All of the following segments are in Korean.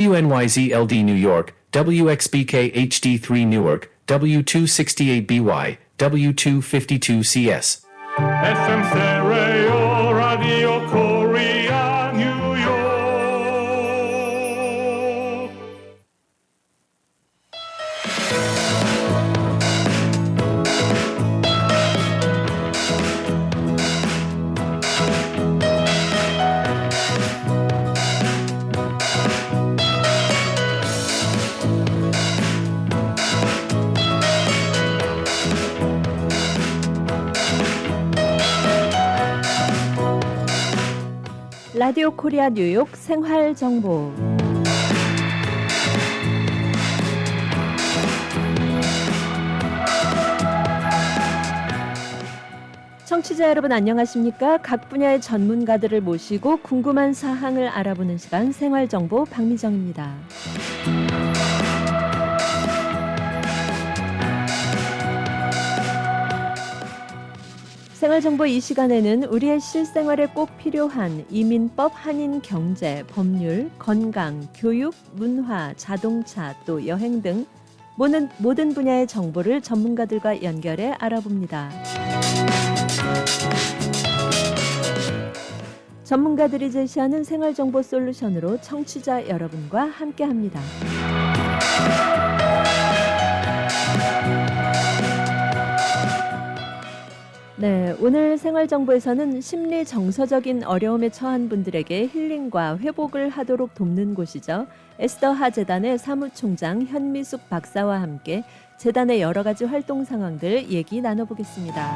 WNYZ-LD New York, WXBK HD3 Newark, W268BY, W252CS. FM stereo radio Korea 뉴욕. 라디오 코리아 뉴욕 생활 정보. 청취자 여러분 안녕하십니까? 각 분야의 전문가들을 모시고 궁금한 사항을 알아보는 시간 생활 정보 박미정입니다. 생활정보 이 시간에는 우리의 실생활에 꼭 필요한 이민법, 한인 경제, 법률, 건강, 교육, 문화, 자동차, 또 여행 등 모든 분야의 정보를 전문가들과 연결해 알아봅니다. 전문가들이 제시하는 생활정보 솔루션으로 청취자 여러분과 함께합니다. 네, 오늘 생활정보에서는 심리 정서적인 어려움에 처한 분들에게 힐링과 회복을 하도록 돕는 곳이죠. 에스더 재단의 사무총장 현미숙 박사와 함께 재단의 여러 가지 활동 상황들 얘기 나눠보겠습니다.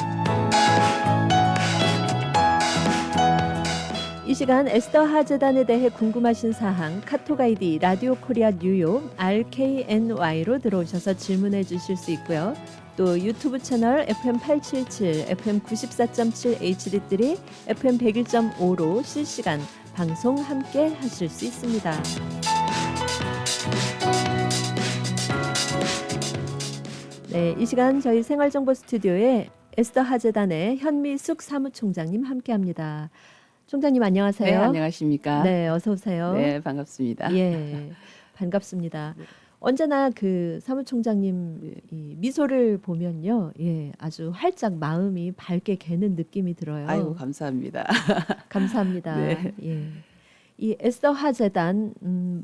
이 시간 에스더 재단에 대해 궁금하신 사항 카톡 아이디 라디오 코리아 뉴욕 RKNY로 들어오셔서 질문해 주실 수 있고요. 또 유튜브 채널 FM877, FM94.7 HD3, FM101.5로 실시간 방송 함께 하실 수 있습니다. 네, 이 시간 저희 생활정보 스튜디오에 에스더 재단의 현미숙 사무총장님 함께합니다. 총장님 안녕하세요. 네, 안녕하십니까? 네, 어서 오세요. 네, 반갑습니다. 예, 반갑습니다. 언제나 그 사무총장님 이 미소를 보면요, 예, 아주 활짝 마음이 밝게 개는 느낌이 들어요. 아이고, 감사합니다. 감사합니다. 네. 예. 이 에스더 재단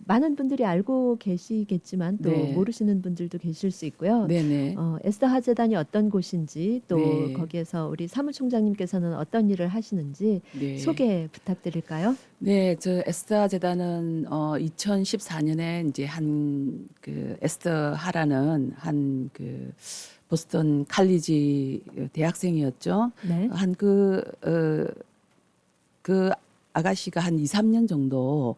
많은 분들이 알고 계시겠지만 또 네. 모르시는 분들도 계실 수 있고요. 네네. 에스더 재단이 어떤 곳인지 또 네. 거기에서 우리 사무총장님께서는 어떤 일을 하시는지 네. 소개 부탁드릴까요? 네, 저 에스더 재단은 2014년에 이제 한 그 에스더 하라는 한 그 보스턴 칼리지 대학생이었죠. 네. 한 그 아가씨가 한 2, 3년 정도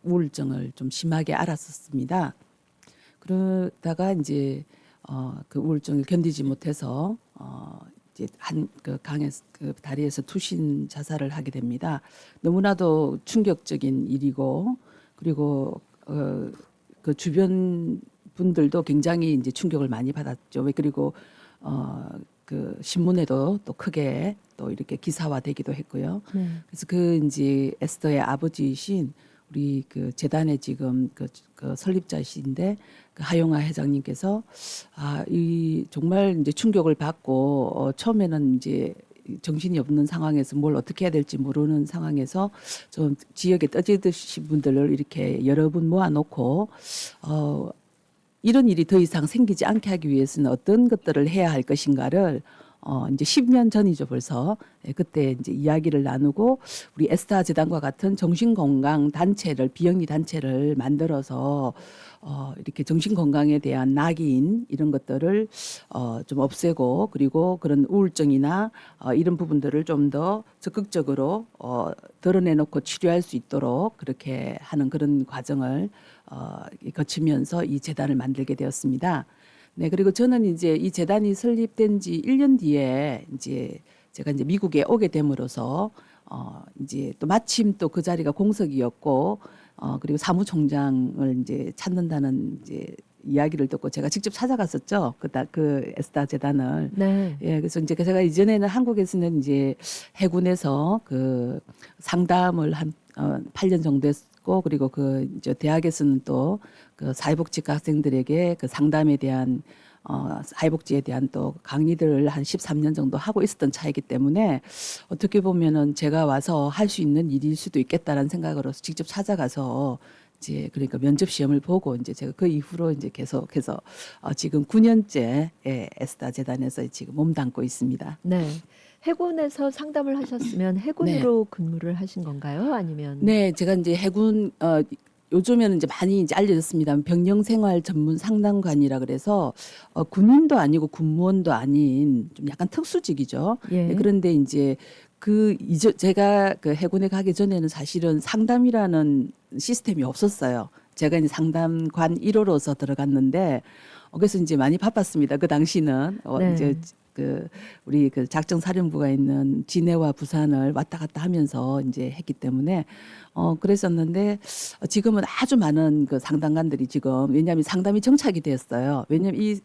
우울증을 좀 심하게 앓았었습니다. 그러다가 이제 그 우울증을 견디지 못해서 이제 한 그 강에서 그 다리에서 투신 자살을 하게 됩니다. 너무나도 충격적인 일이고 그리고 그 주변 분들도 굉장히 이제 충격을 많이 받았죠. 왜 그리고 그 신문에도 또 크게 또 이렇게 기사화되기도 했고요. 네. 그래서 그 이제 에스더의 아버지이신 우리 그 재단의 지금 그 설립자이신데 그 하용아 회장님께서 이 정말 이제 충격을 받고 처음에는 이제 정신이 없는 상황에서 뭘 어떻게 해야 될지 모르는 상황에서 좀 지역에 떠지듯이 분들을 이렇게 여러 분 모아놓고 이런 일이 더 이상 생기지 않게 하기 위해서는 어떤 것들을 해야 할 것인가를 이제 10년 전이죠 벌써. 그때 이제 이야기를 나누고 우리 에스더 재단과 같은 정신건강 단체를 비영리 단체를 만들어서 이렇게 정신건강에 대한 낙인 이런 것들을 좀 없애고 그리고 그런 우울증이나 이런 부분들을 좀 더 적극적으로 드러내놓고 치료할 수 있도록 그렇게 하는 그런 과정을 거치면서 이 재단을 만들게 되었습니다. 네, 그리고 저는 이제 이 재단이 설립된 지 1년 뒤에 이제 제가 이제 미국에 오게 됨으로써 이제 또 마침 또 그 자리가 공석이었고 그리고 사무총장을 이제 찾는다는 이제 이야기를 듣고 제가 직접 찾아갔었죠. 그 에스더 재단을. 네. 예, 그래서 이제 제가 이전에는 한국에서는 이제 해군에서 그 상담을 한 8년 정도 했고 있고 그리고 그 이제 대학에서는 또 그 사회복지과 학생들에게 그 상담에 대한 사회복지에 대한 또 강의들을 한 13년 정도 하고 있었던 차이기 때문에 어떻게 보면은 제가 와서 할 수 있는 일일 수도 있겠다라는 생각으로 직접 찾아가서 이제 그러니까 면접 시험을 보고 이제 제가 그 이후로 이제 계속해서 지금 9년째 에스다 재단에서 지금 몸담고 있습니다. 네. 해군에서 상담을 하셨으면 해군으로 근무를 하신 건가요? 아니면 네, 제가 이제 해군 요즘에는 이제 많이 이제 알려졌습니다. 병영생활 전문 상담관이라 그래서 군인도 아니고 군무원도 아닌 좀 약간 특수직이죠. 예. 네, 그런데 이제 제가 그 해군에 가기 전에는 사실은 상담이라는 시스템이 없었어요. 제가 이제 상담관 1호로서 들어갔는데 그래서 이제 많이 바빴습니다. 그 당시는 네. 이제 우리 그 작정사령부가 있는 진해와 부산을 왔다 갔다 하면서 이제 했기 때문에 그랬었는데 지금은 아주 많은 그 상담관들이 지금 왜냐하면 상담이 정착이 됐어요. 왜냐하면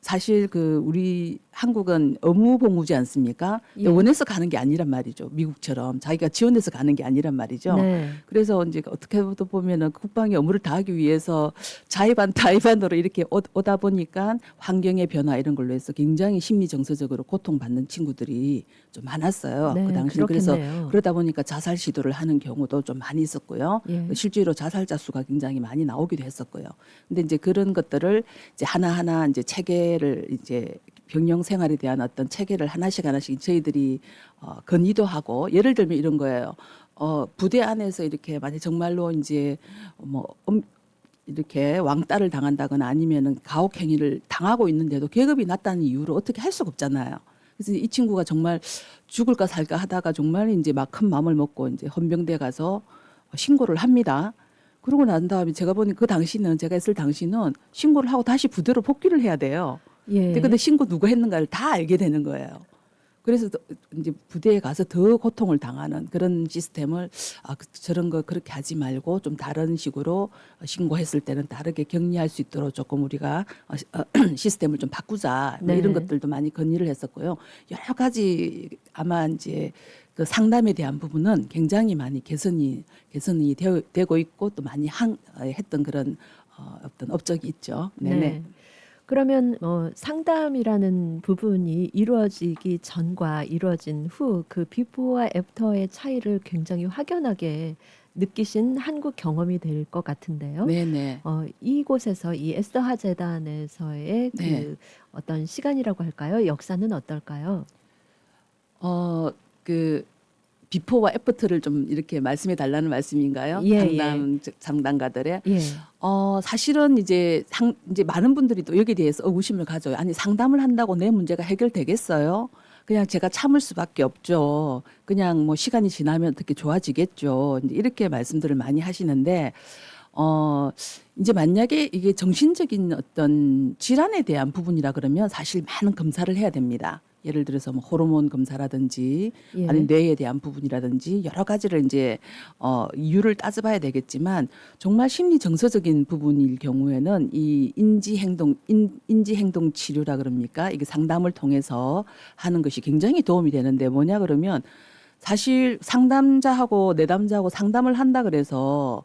사실 그 우리 한국은 의무복무지 않습니까? 예. 원해서 가는 게 아니란 말이죠. 미국처럼 자기가 지원해서 가는 게 아니란 말이죠. 네. 그래서 이제 어떻게 보면은 국방의 업무를 다하기 위해서 자의반 타의반으로 이렇게 오다 보니까 환경의 변화 이런 걸로 해서 굉장히 심리 정서적으로 고통받는 친구들이 좀 많았어요. 네, 그 당시는 그래서 그렇겠네요. 그러다 보니까 자살 시도를 하는 경우도 좀 많이 있었고요. 예. 실제로 자살자 수가 굉장히 많이 나오기도 했었고요. 근데 이제 그런 것들을 이제 하나하나 이제 체계를 이제 병영 생활에 대한 어떤 체계를 하나씩 저희들이 건의도 하고 예를 들면 이런 거예요. 부대 안에서 이렇게 만약 정말로 이제 이렇게 왕따를 당한다거나 아니면은 가혹 행위를 당하고 있는데도 계급이 낮다는 이유로 어떻게 할 수가 없잖아요. 그래서 이 친구가 정말 죽을까 살까 하다가 정말 이제 막 큰 마음을 먹고 이제 헌병대 가서 신고를 합니다. 그러고 난 다음에 제가 보니 제가 있을 당시는 신고를 하고 다시 부대로 복귀를 해야 돼요. 예. 근데 신고 누가 했는가를 다 알게 되는 거예요. 그래서 이제 부대에 가서 더 고통을 당하는 그런 시스템을 저런 거 그렇게 하지 말고 좀 다른 식으로 신고했을 때는 다르게 격리할 수 있도록 조금 우리가 시스템을 좀 바꾸자 뭐 네. 이런 것들도 많이 건의를 했었고요. 여러 가지 아마 이제 그 상담에 대한 부분은 굉장히 많이 개선이 되고 있고 또 많이 했던 그런 어떤 업적이 있죠. 네네. 네. 그러면 상담이라는 부분이 이루어지기 전과 이루어진 후 그 비포와 애프터의 차이를 굉장히 확연하게 느끼신 한국 경험이 될 것 같은데요. 네네. 이곳에서 이 에스더 재단에서의 그 네. 어떤 시간이라고 할까요? 역사는 어떨까요? 그 비포와 애프터를 좀 이렇게 말씀해 달라는 말씀인가요? 예, 상담가들의 예. 사실은 이제 많은 분들이 또 여기에 대해서 의구심을 가져요. 아니 상담을 한다고 내 문제가 해결되겠어요? 그냥 제가 참을 수밖에 없죠. 그냥 뭐 시간이 지나면 어떻게 좋아지겠죠. 이제 이렇게 말씀들을 많이 하시는데 이제 만약에 이게 정신적인 어떤 질환에 대한 부분이라 그러면 사실 많은 검사를 해야 됩니다. 예를 들어서 뭐 호르몬 검사라든지 예. 아니면 뇌에 대한 부분이라든지 여러 가지를 이제 이유를 따져봐야 되겠지만 정말 심리 정서적인 부분일 경우에는 이 인지 행동 치료라 그럽니까? 이게 상담을 통해서 하는 것이 굉장히 도움이 되는데 뭐냐 그러면 사실 상담자하고 내담자하고 상담을 한다 그래서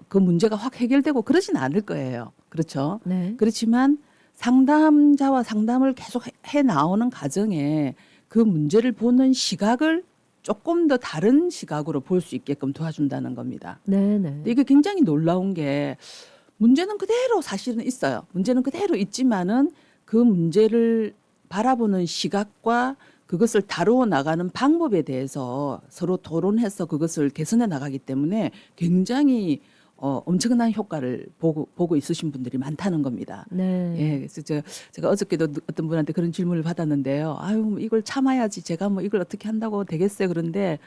그 문제가 확 해결되고 그러진 않을 거예요. 그렇죠? 네. 그렇지만 상담자와 상담을 계속 해 나오는 과정에 그 문제를 보는 시각을 조금 더 다른 시각으로 볼 수 있게끔 도와준다는 겁니다. 네, 네. 근데 이게 굉장히 놀라운 게 문제는 그대로 사실은 있어요. 문제는 그대로 있지만은 그 문제를 바라보는 시각과 그것을 다루어 나가는 방법에 대해서 서로 토론해서 그것을 개선해 나가기 때문에 굉장히 엄청난 효과를 보고 있으신 분들이 많다는 겁니다. 네. 예, 그래서 제가 어저께도 어떤 분한테 그런 질문을 받았는데요. 아유, 뭐 이걸 참아야지. 제가 뭐 이걸 어떻게 한다고 되겠어요. 그런데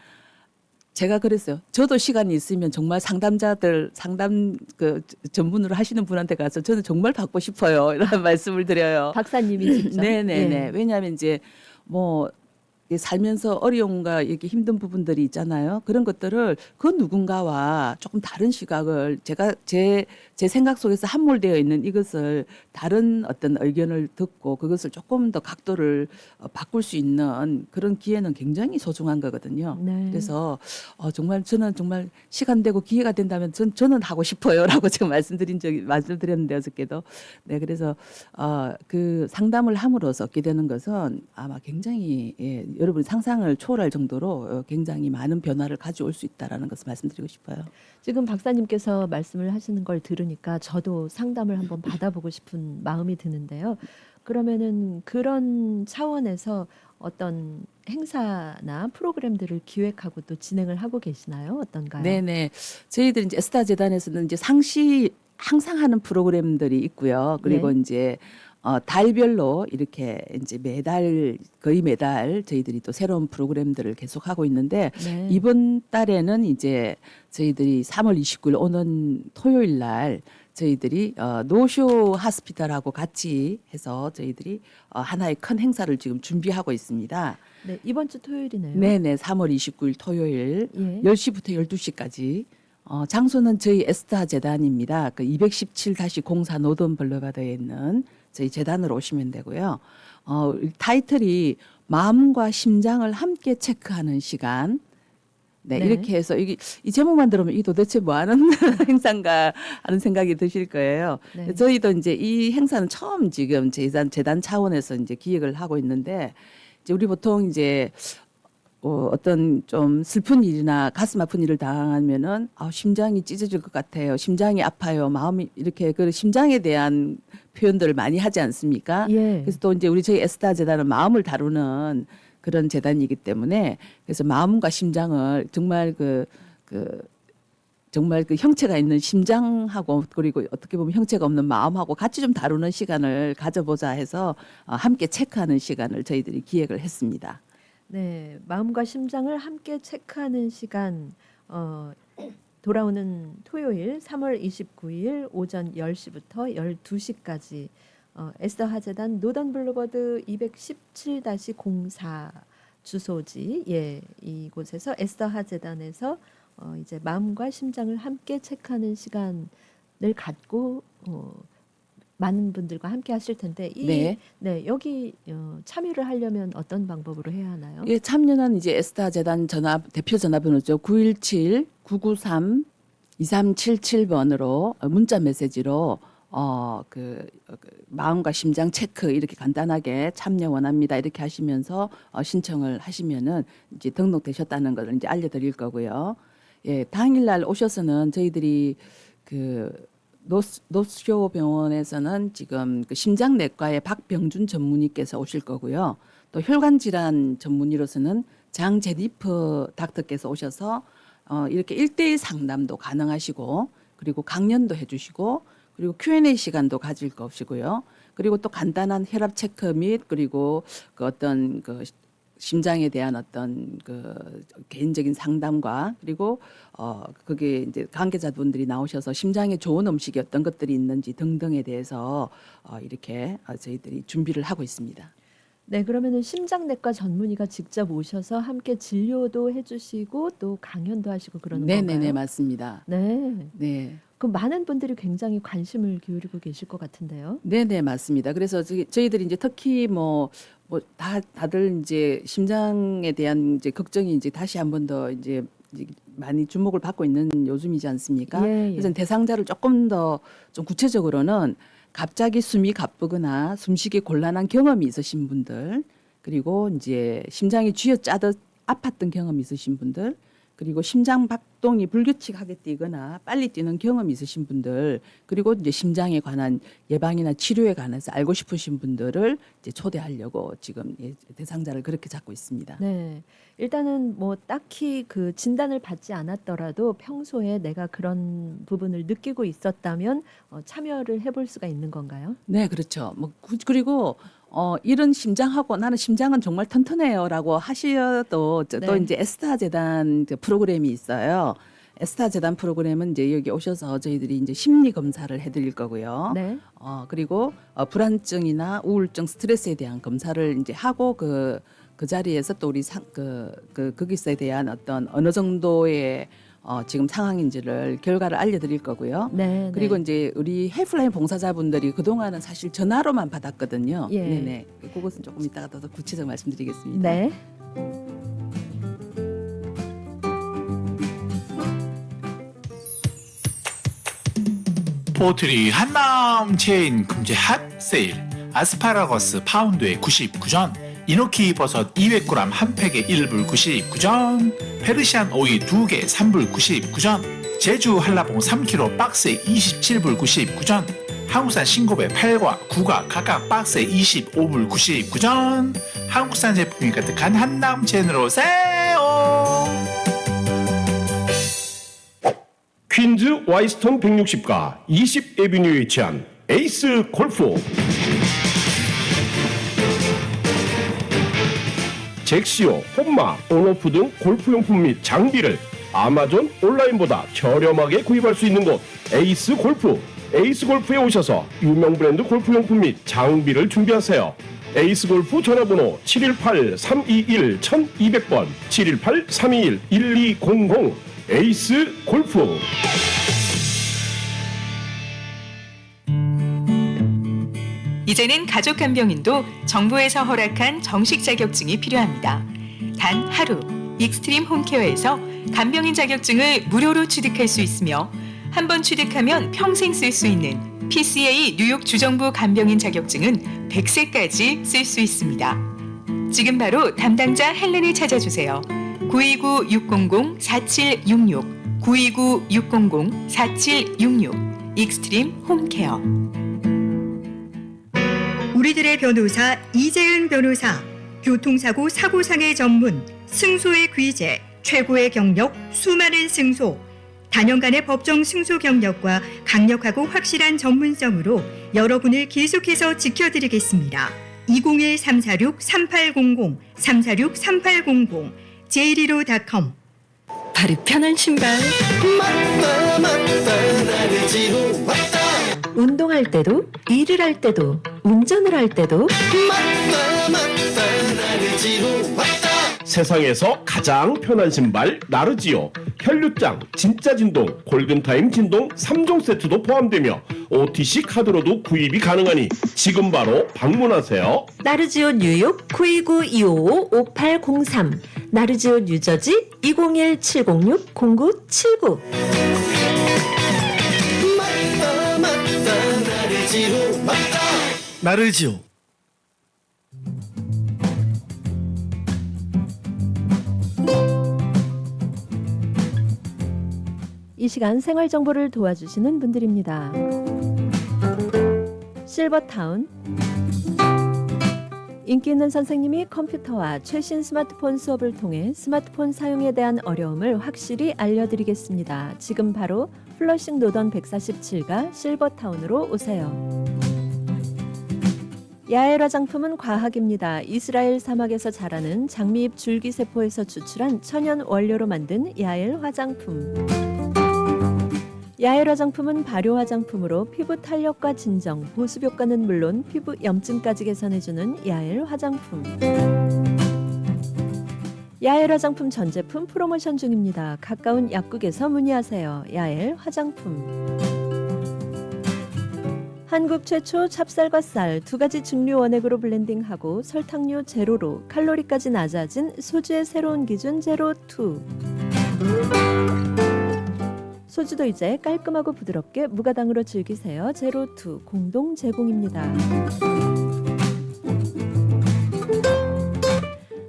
제가 그랬어요. 저도 시간이 있으면 정말 상담 전문으로 하시는 분한테 가서 저는 정말 받고 싶어요. 이런 말씀을 드려요. 박사님이 직접. 네네네. 예. 왜냐하면 이제 뭐 살면서 어려움과 이렇게 힘든 부분들이 있잖아요. 그런 것들을 그 누군가와 조금 다른 시각을 제가 제 생각 속에서 함몰되어 있는 이것을 다른 어떤 의견을 듣고 그것을 조금 더 각도를 바꿀 수 있는 그런 기회는 굉장히 소중한 거거든요. 네. 그래서 정말 저는 정말 시간 되고 기회가 된다면 저는 하고 싶어요라고 지금 말씀드렸는데 어저께도 네 그래서 그 상담을 함으로써 얻게 되는 것은 아마 굉장히 여러분 상상을 초월할 정도로 굉장히 많은 변화를 가져올 수 있다라는 것을 말씀드리고 싶어요. 지금 박사님께서 말씀을 하시는 걸 들으니까 저도 상담을 한번 받아보고 싶은 마음이 드는데요. 그러면은 그런 차원에서 어떤 행사나 프로그램들을 기획하고 또 진행을 하고 계시나요? 어떤가요? 네네. 저희들 이제 에스타 재단에서는 이제 상시 항상 하는 프로그램들이 있고요. 그리고 네. 이제 달별로 이렇게 이제 거의 매달 저희들이 또 새로운 프로그램들을 계속 하고 있는데 네. 이번 달에는 이제 저희들이 3월 29일 오는 토요일 날 저희들이 노쇼 하스피탈하고 같이 해서 저희들이 하나의 큰 행사를 지금 준비하고 있습니다. 네, 이번 주 토요일이네요. 네네, 3월 29일 토요일 예. 10시부터 12시까지. 장소는 저희 에스타 재단입니다. 그 217-04 노던 블루바드에 있는 저희 재단으로 오시면 되고요. 타이틀이 마음과 심장을 함께 체크하는 시간. 네, 네. 이렇게 해서 이 제목만 들으면 이 도대체 뭐 하는 행사인가 하는 생각이 드실 거예요. 네. 저희도 이제 이 행사는 처음 지금 재단 차원에서 이제 기획을 하고 있는데 이제 우리 보통 이제 어떤 좀 슬픈 일이나 가슴 아픈 일을 당하면은 심장이 찢어질 것 같아요. 심장이 아파요. 마음이 이렇게 그 심장에 대한 표현들을 많이 하지 않습니까? 예. 그래서 또 이제 저희 에스타 재단은 마음을 다루는 그런 재단이기 때문에 그래서 마음과 심장을 정말 정말 그 형체가 있는 심장하고 그리고 어떻게 보면 형체가 없는 마음하고 같이 좀 다루는 시간을 가져보자 해서 함께 체크하는 시간을 저희들이 기획을 했습니다. 네, 마음과 심장을 함께 체크하는 시간 돌아오는 토요일 3월 29일 오전 10시부터 12시까지 에스더 하재단 노던 블루버드 217-04 주소지 이곳에서 에스더 하재단에서 이제 마음과 심장을 함께 체크하는 시간을 갖고 많은 분들과 함께 하실 텐데 네. 여기 참여를 하려면 어떤 방법으로 해야 하나요? 예, 참여는 이제 에스타 재단 대표 전화번호죠. 917-993-2377번으로 문자 메시지로 마음과 심장 체크 이렇게 간단하게 참여 원합니다. 이렇게 하시면서 신청을 하시면은 이제 등록되셨다는 걸 이제 알려드릴 거고요. 예, 당일날 오셔서는 저희들이 노쇼 병원에서는 지금 심장내과의 박병준 전문의께서 오실 거고요. 또 혈관 질환 전문의로서는 장제니퍼 닥터께서 오셔서 이렇게 1대1 상담도 가능하시고 그리고 강연도 해주시고 그리고 Q&A 시간도 가질 것이고요. 그리고 또 간단한 혈압 체크 및 그리고 어떤 심장에 대한 어떤 개인적인 상담과 그리고 그게 이제 관계자분들이 나오셔서 심장에 좋은 음식이 어떤 것들이 있는지 등등에 대해서 이렇게 저희들이 준비를 하고 있습니다. 네, 그러면은 심장내과 전문의가 직접 오셔서 함께 진료도 해주시고 또 강연도 하시고 그러는 네네네 건가요? 맞습니다. 네. 네. 그 많은 분들이 굉장히 관심을 기울이고 계실 것 같은데요. 네네 맞습니다. 그래서 저희들이 이제 특히 다들 이제 심장에 대한 이제 걱정이 이제 다시 한 번 더 이제 많이 주목을 받고 있는 요즘이지 않습니까? 예, 예. 그래서 대상자를 조금 더 좀 구체적으로는 갑자기 숨이 가쁘거나 숨쉬기 곤란한 경험이 있으신 분들, 그리고 이제 심장이 쥐어짜듯 아팠던 경험이 있으신 분들, 그리고 심장 박동이 불규칙하게 뛰거나 빨리 뛰는 경험이 있으신 분들, 그리고 이제 심장에 관한 예방이나 치료에 관해서 알고 싶으신 분들을 이제 초대하려고 지금 대상자를 그렇게 잡고 있습니다. 네. 일단은 뭐 딱히 그 진단을 받지 않았더라도 평소에 내가 그런 부분을 느끼고 있었다면 참여를 해볼 수가 있는 건가요? 네, 그렇죠. 그리고 이런 심장하고 나는 심장은 정말 튼튼해요라고 하셔도 또 네. 이제 에스타 재단 프로그램이 있어요. 에스타 재단 프로그램은 이제 여기 오셔서 저희들이 이제 심리 검사를 해드릴 거고요. 네. 그리고 불안증이나 우울증, 스트레스에 대한 검사를 이제 하고 그 자리에서 또 우리 거기서에 대한 어떤 어느 정도의 지금 상황인지를 결과를 알려드릴 거고요. 네. 그리고 네. 이제 우리 헬프라인 봉사자분들이 그동안은 사실 전화로만 받았거든요. 예. 네네. 그것은 조금 이따가 더 구체적 말씀드리겠습니다. 네. 포트리 한남 체인 금제 핫 세일. 아스파라거스 파운드에 99전, 이노키 버섯 200g 한 팩에 1불 99전, 페르시안 오이 2개 3불 99전, 제주 한라봉 3kg 박스에 27불 99전, 한국산 싱고베 8과 9가 각각 박스에 25불 99전, 한국산 제품이 가득한 한남 체인으로 오세요. 퀸즈 와이스턴 160가 20 에비뉴에 위치한 에이스 골프. 잭시오, 홈마, 온오프 등 골프용품 및 장비를 아마존 온라인보다 저렴하게 구입할 수 있는 곳 에이스 골프. 에이스 골프에 오셔서 유명 브랜드 골프용품 및 장비를 준비하세요. 에이스 골프 전화번호 718-321-1200번 718-321-1200 에이스 골프. 이제는 가족 간병인도 정부에서 허락한 정식 자격증이 필요합니다. 단 하루 익스트림 홈케어에서 간병인 자격증을 무료로 취득할 수 있으며 한 번 취득하면 평생 쓸 수 있는 PCA 뉴욕 주정부 간병인 자격증은 100세까지 쓸 수 있습니다. 지금 바로 담당자 헬렌을 찾아주세요. 929-600-4766 929-600-4766 익스트림 홈케어. 우리들의 변호사 이재은 변호사, 교통사고 사고상해 전문, 승소의 귀재, 최고의 경력, 수많은 승소, 단연간의 법정 승소 경력과 강력하고 확실한 전문성으로 여러분을 계속해서 지켜드리겠습니다. 201-346-3800, 346-3800, j115.com. 발이 편한 신발. 운동할 때도, 일을 할 때도, 운전을 할 때도 세상에서 가장 편한 신발 나르지오. 혈류장, 진짜 진동, 골든타임 진동 3종 세트도 포함되며 OTC 카드로도 구입이 가능하니 지금 바로 방문하세요. 나르지오 뉴욕 929-255-5803 나르지오 뉴저지 201-706-0979 나르지오. 이 시간 생활 정보를 도와주시는 분들입니다. 실버타운 인기 있는 선생님이 컴퓨터와 최신 스마트폰 수업을 통해 스마트폰 사용에 대한 어려움을 확실히 알려드리겠습니다. 지금 바로 플러싱 노던 147가 실버타운으로 오세요. 야엘 화장품은 과학입니다. 이스라엘 사막에서 자라는 장미잎 줄기세포에서 추출한 천연 원료로 만든 야엘 화장품. 야엘 화장품은 발효 화장품으로 피부 탄력과 진정, 보습 효과는 물론 피부 염증까지 개선해주는 야엘 화장품. 야엘 화장품 전 제품 프로모션 중입니다. 가까운 약국에서 문의하세요. 야엘 화장품. 한국 최초 찹쌀과 쌀 두 가지 증류 원액으로 블렌딩하고 설탕류 제로로 칼로리까지 낮아진 소주의 새로운 기준 제로2. 소주도 이제 깔끔하고 부드럽게 무가당으로 즐기세요. 제로2 공동 제공입니다.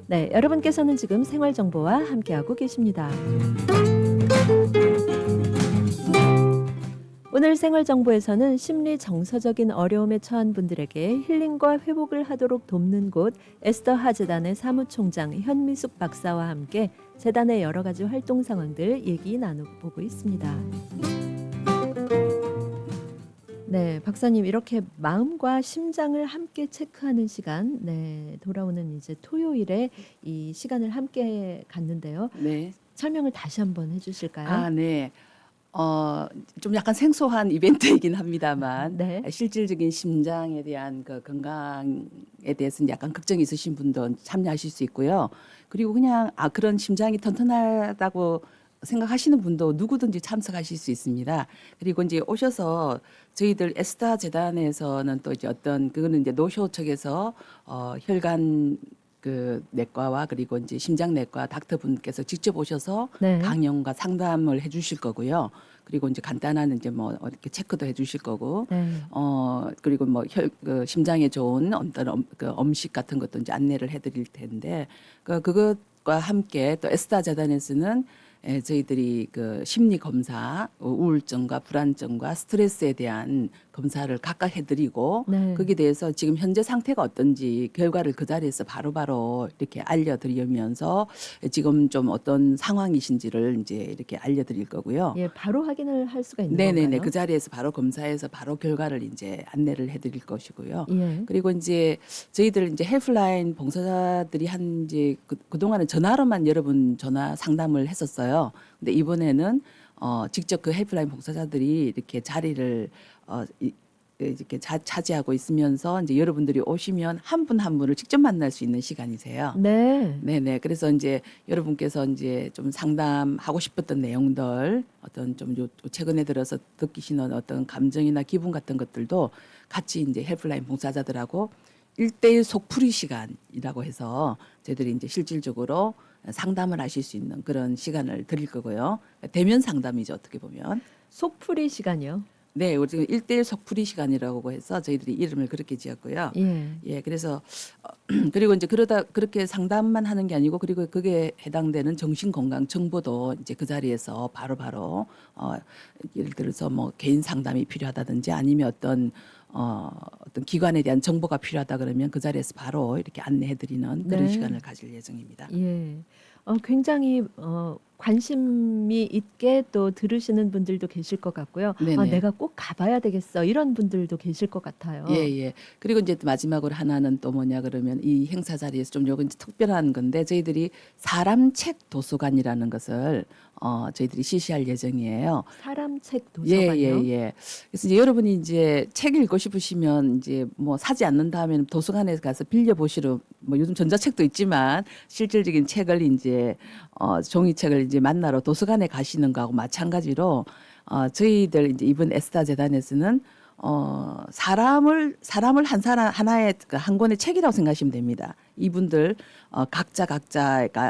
네, 여러분께서는 지금 생활정보와 함께하고 계십니다. 오늘 생활정보에서는 심리 정서적인 어려움에 처한 분들에게 힐링과 회복을 하도록 돕는 곳 에스더 하재단의 사무총장 현미숙 박사와 함께 재단의 여러 가지 활동 상황들 얘기 나눠보고 있습니다. 네, 박사님 이렇게 마음과 심장을 함께 체크하는 시간, 네, 돌아오는 이제 토요일에 이 시간을 함께 갖는데요. 네. 설명을 다시 한번 해주실까요? 아, 네. 좀 약간 생소한 이벤트이긴 합니다만 네. 실질적인 심장에 대한 그 건강에 대해서 약간 걱정이 있으신 분도 참여하실 수 있고요. 그리고 그냥 그런 심장이 튼튼하다고 생각하시는 분도 누구든지 참석하실 수 있습니다. 그리고 이제 오셔서 저희들 에스타 재단에서는 또 이제 그거는 이제 노쇼 측에서 혈관 그 내과와 그리고 이제 심장내과 닥터분께서 직접 오셔서 네. 강연과 상담을 해주실 거고요. 그리고 이제 간단한 이제 뭐 이렇게 체크도 해주실 거고, 네. 그리고 뭐 그 심장에 좋은 어떤 그 음식 같은 것도 이제 안내를 해드릴 텐데, 그것과 함께 또 에스타 재단에서는 저희들이 그 심리 검사, 우울증과 불안증과 스트레스에 대한 검사를 각각 해드리고 네. 거기에 대해서 지금 현재 상태가 어떤지 결과를 그 자리에서 바로바로 이렇게 알려드리면서 지금 좀 어떤 상황이신지를 이제 이렇게 알려드릴 거고요. 예, 바로 확인을 할 수가 있는 네네네. 건가요? 그 자리에서 바로 검사해서 바로 결과를 이제 안내를 해드릴 것이고요. 예. 그리고 이제 저희들 이제 헬프라인 봉사자들이 한 이제 그동안은 전화로만 여러분 전화 상담을 했었어요. 근데 이번에는 직접 그 헬프라인 봉사자들이 이렇게 자리를 이렇게 차지하고 있으면서 이제 여러분들이 오시면 한 분 한 분을 직접 만날 수 있는 시간이세요. 네. 네네. 그래서 이제 여러분께서 이제 좀 상담하고 싶었던 내용들, 어떤 좀 최근에 들어서 느끼시는 어떤 감정이나 기분 같은 것들도 같이 이제 헬프라인 봉사자들하고 1대1 속풀이 시간이라고 해서 저희들이 이제 실질적으로 상담을 하실 수 있는 그런 시간을 드릴 거고요. 대면 상담이죠, 어떻게 보면. 속풀이 시간이요. 네, 우리 지금 1대1 속풀이 시간이라고 해서 저희들이 이름을 그렇게 지었고요. 예. 예, 그래서 그리고 이제 그렇게 상담만 하는 게 아니고 그리고 그게 해당되는 정신 건강 정보도 이제 그 자리에서 바로바로 예를 들어서 뭐 개인 상담이 필요하다든지 아니면 어떤 기관에 대한 정보가 필요하다 그러면 그 자리에서 바로 이렇게 안내해 드리는 그런 네. 시간을 가질 예정입니다. 예. 굉장히 관심이 있게 또 들으시는 분들도 계실 것 같고요. 네네. 내가 꼭 가봐야 되겠어. 이런 분들도 계실 것 같아요. 예, 예. 그리고 이제 또 마지막으로 하나는 또 뭐냐 그러면 이 행사 자리에서 좀 요건 이제 특별한 건데 저희들이 사람 책 도서관이라는 것을 저희들이 실시할 예정이에요. 사람 책 도서관이요. 예, 예, 예. 그래서 이제 여러분이 이제 책 읽고 싶으시면 이제 뭐 사지 않는다 하면 도서관에 가서 빌려 보시러 뭐 요즘 전자책도 있지만 실질적인 책을 이제 종이책을 이제 만나러 도서관에 가시는 거하고 마찬가지로 저희들 이제 이번 에스타 재단에서는 사람을 한 사람 하나의 한 권의 책이라고 생각하시면 됩니다. 이분들 각자가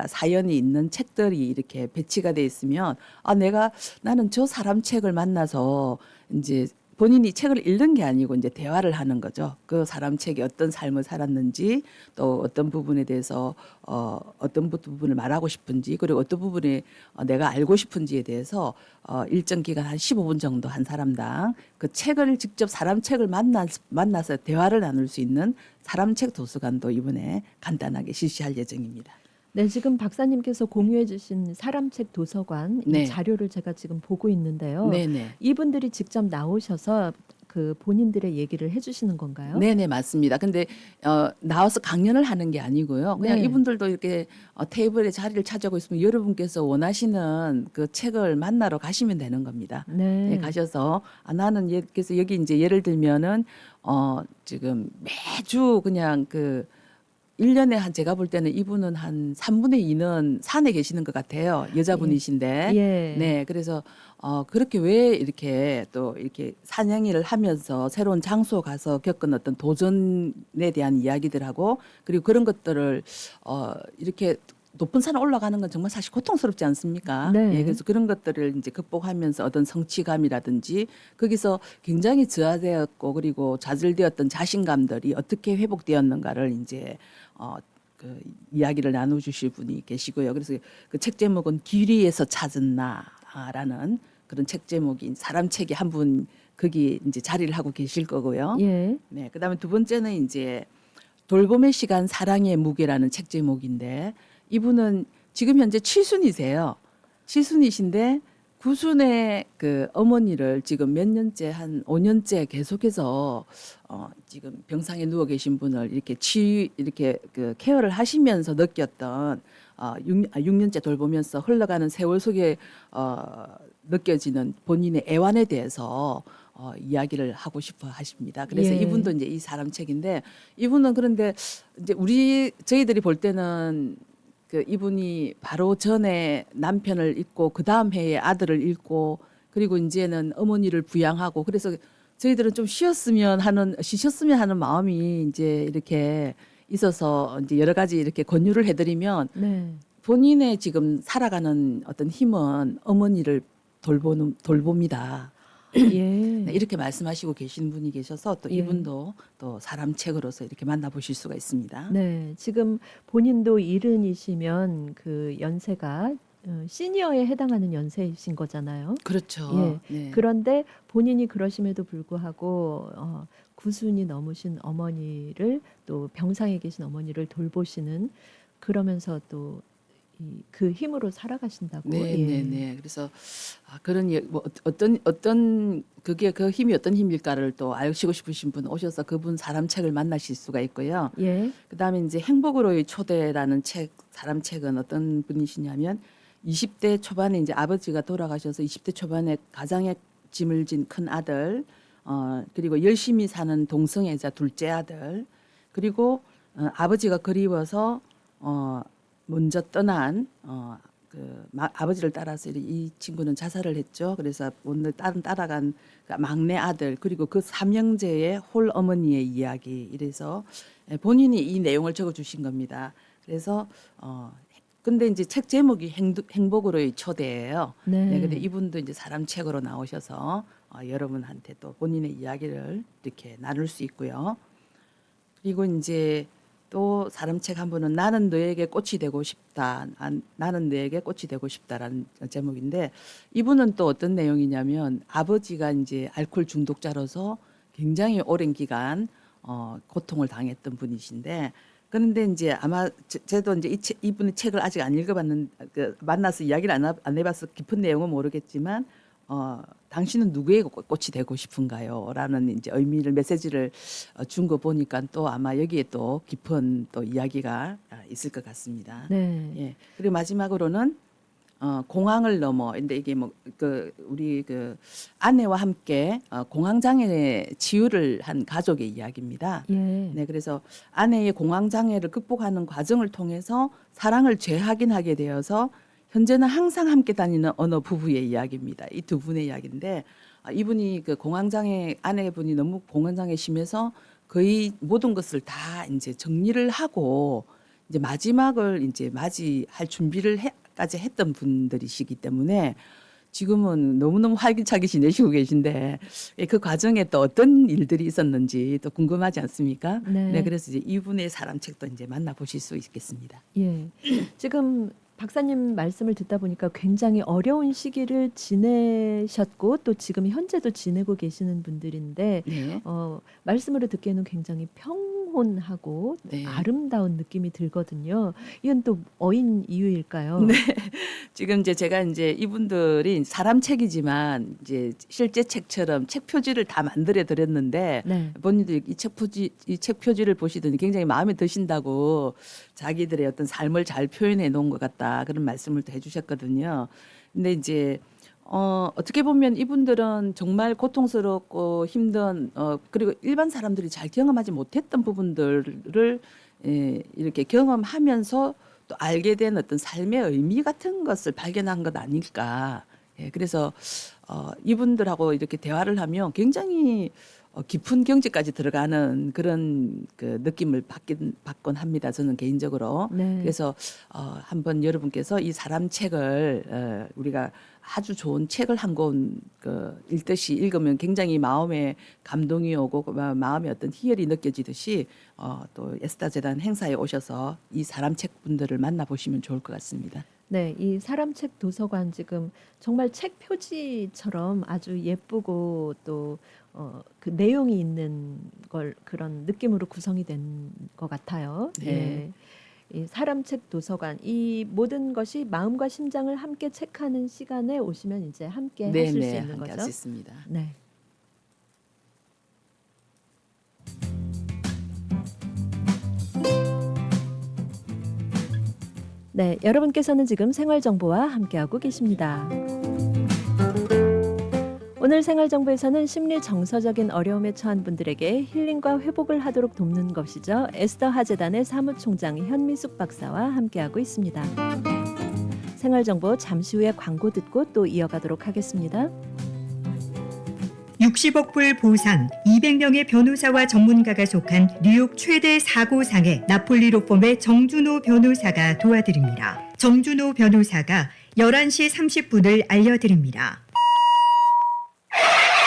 사연이 있는 책들이 이렇게 배치가 돼 있으면 나는 저 사람 책을 만나서 이제 본인이 책을 읽는 게 아니고 이제 대화를 하는 거죠. 그 사람 책이 어떤 삶을 살았는지 또 어떤 부분에 대해서 어떤 부분을 말하고 싶은지 그리고 어떤 부분에 내가 알고 싶은지에 대해서 일정 기간 한 15분 정도 한 사람당 그 책을 직접 사람 책을 만나서 대화를 나눌 수 있는 사람 책 도서관도 이번에 간단하게 실시할 예정입니다. 네, 지금 박사님께서 공유해 주신 사람책 도서관 이 네. 자료를 제가 지금 보고 있는데요. 네네. 이분들이 직접 나오셔서 그 본인들의 얘기를 해주시는 건가요? 네네 맞습니다. 근데 나와서 강연을 하는 게 아니고요. 그냥 네. 이분들도 이렇게 테이블에 자리를 차지하고 있으면 여러분께서 원하시는 그 책을 만나러 가시면 되는 겁니다. 네. 네, 가셔서 나는 그래서 여기 이제 예를 들면은 지금 매주 그냥 그 1년에 제가 볼 때는 이분은 한 3분의 2는 산에 계시는 것 같아요. 여자분이신데. 예. 네. 그래서 그렇게 왜 이렇게 또 이렇게 사냥이를 하면서 새로운 장소 가서 겪은 어떤 도전에 대한 이야기들하고 그리고 그런 것들을 이렇게 높은 산에 올라가는 건 정말 사실 고통스럽지 않습니까? 네. 예, 그래서 그런 것들을 이제 극복하면서 어떤 성취감이라든지 거기서 굉장히 저하되었고 그리고 좌절되었던 자신감들이 어떻게 회복되었는가를 이제 그 이야기를 나눠주실 분이 계시고요. 그래서 그 책 제목은 길 위에서 찾은 나라는 그런 책 제목인 사람 책이 한 분 거기 이제 자리를 하고 계실 거고요. 예. 네, 그다음에 두 번째는 이제 돌봄의 시간 사랑의 무게라는 책 제목인데 이분은 지금 현재 칠순이세요. 칠순이신데 구순의 그 어머니를 지금 몇 년째 한 5년째 계속해서 지금 병상에 누워 계신 분을 이렇게 그 케어를 하시면서 느꼈던 6년째 돌보면서 흘러가는 세월 속에 느껴지는 본인의 애환에 대해서 이야기를 하고 싶어 하십니다. 그래서 예. 이분도 이제 이 사람 책인데 이분은 그런데 이제 저희들이 볼 때는 그 이분이 바로 전에 남편을 잃고 그 다음 해에 아들을 잃고 그리고 이제는 어머니를 부양하고 그래서 저희들은 좀 쉬셨으면 하는 마음이 이제 이렇게 있어서 이제 여러 가지 이렇게 권유를 해드리면 네. 본인의 지금 살아가는 어떤 힘은 어머니를 돌봅니다. 예. 네, 이렇게 말씀하시고 계신 분이 계셔서 또 예. 이분도 또 사람 책으로서 이렇게 만나보실 수가 있습니다. 네, 지금 본인도 70이시면 그 연세가 시니어에 해당하는 연세이신 거잖아요. 그렇죠. 예. 네. 그런데 본인이 그러심에도 불구하고 구순이 넘으신 어머니를 또 병상에 계신 어머니를 돌보시는 그러면서 또 그 힘으로 살아가신다고. 네, 예. 네, 네. 그래서 그런 뭐 어떤 그게 그 힘이 어떤 힘일까를 또 알시고 싶으신 분 오셔서 그분 사람 책을 만나실 수가 있고요. 예. 그다음에 이제 행복으로의 초대라는 책, 사람 책은 어떤 분이시냐면 20대 초반에 이제 아버지가 돌아가셔서 20대 초반에 가장의 짐을 진 큰 아들, 그리고 열심히 사는 동성애자 둘째 아들, 그리고 아버지가 그리워서 먼저 떠난 아버지를 따라서 이 친구는 자살을 했죠. 그래서 오늘 따라간 그 막내 아들 그리고 그 삼형제의 홀 어머니의 이야기 이래서 본인이 이 내용을 적어주신 겁니다. 그래서 근데 이제 책 제목이 행복으로의 초대예요. 네. 네, 근데 이분도 이제 사람 책으로 나오셔서 여러분한테 또 본인의 이야기를 이렇게 나눌 수 있고요. 그리고 이제 또 사람 책 한 분은 나는 너에게 꽃이 되고 싶다. 나는 너에게 꽃이 되고 싶다라는 제목인데 이분은 또 어떤 내용이냐면 아버지가 이제 알코올 중독자로서 굉장히 오랜 기간 고통을 당했던 분이신데 그런데 이제 아마 저도 이제 이분의 책을 아직 안 읽어봤는 만나서 이야기를 안 해봐서 깊은 내용은 모르겠지만 당신은 누구의 꽃이 되고 싶은가요? 라는 이제 메시지를 준 거 보니까 또 아마 여기에 또 깊은 또 이야기가 있을 것 같습니다. 네. 예. 그리고 마지막으로는 공항을 넘어. 근데 이게 뭐 우리 아내와 함께 공황 장애 치유를 한 가족의 이야기입니다. 예. 네, 그래서 아내의 공황 장애를 극복하는 과정을 통해서 사랑을 재확인하게 되어서 현재는 항상 함께 다니는 어느 부부의 이야기입니다. 이 두 분의 이야기인데 이분이 그 공황장애 아내분이 너무 공황장애 심해서 거의 모든 것을 다 이제 정리를 하고 이제 마지막을 이제 맞이할 준비를까지 했던 분들이시기 때문에 지금은 너무너무 활기차게 지내시고 계신데 그 과정에 또 어떤 일들이 있었는지 또 궁금하지 않습니까? 네. 그래서 이제 이분의 사람 책도 이제 만나보실 수 있겠습니다. 예. 지금 박사님 말씀을 듣다 보니까 굉장히 어려운 시기를 지내셨고 또 지금 현재도 지내고 계시는 분들인데 네. 말씀으로 듣기에는 굉장히 평온하고 네. 아름다운 느낌이 들거든요. 이건 또 어인 이유일까요? 네. 지금 이제 제가 이제 이분들이 사람 책이지만 이제 실제 책처럼 책 표지를 다 만들어 드렸는데 네. 본인들이 이 책 표지를 보시더니 굉장히 마음에 드신다고 자기들의 어떤 삶을 잘 표현해 놓은 것 같다 그런 말씀을 또 해주셨거든요. 근데 이제 어떻게 보면 이분들은 정말 고통스럽고 힘든 그리고 일반 사람들이 잘 경험하지 못했던 부분들을 이렇게 경험하면서 또 알게 된 어떤 삶의 의미 같은 것을 발견한 것 아닐까. 그래서 이분들하고 이렇게 대화를 하면 굉장히 깊은 경지까지 들어가는 그런 그 느낌을 받곤 합니다. 저는 개인적으로. 네. 그래서 한번 여러분께서 이 사람 책을 우리가 아주 좋은 책을 한 권 읽듯이 읽으면 굉장히 마음에 감동이 오고 마음에 어떤 희열이 느껴지듯이 또 에스더 재단 행사에 오셔서 이 사람 책분들을 만나보시면 좋을 것 같습니다. 네, 이 사람책 도서관 지금 정말 책 표지처럼 아주 예쁘고 또 그 내용이 있는 걸 그런 느낌으로 구성이 된 것 같아요. 네. 예. 이 사람책 도서관 이 모든 것이 마음과 심장을 함께 책하는 시간에 오시면 이제 함께 하실 수 있는 함께 거죠. 할 수 있습니다. 네. 네, 여러분께서는 지금 생활정보와 함께하고 계십니다. 오늘 생활정보에서는 심리 정서적인 어려움에 처한 분들에게 힐링과 회복을 하도록 돕는 것이죠. 에스더 하재단의 사무총장 현미숙 박사와 함께하고 있습니다. 생활정보 잠시 후에 광고 듣고 또 이어가도록 하겠습니다. 60억 불 보상, 200명의 변호사와 전문가가 속한 뉴욕 최대 사고상의 나폴리 로펌의 정준호 변호사가 도와드립니다. 정준호 변호사가 11시 30분을 알려드립니다.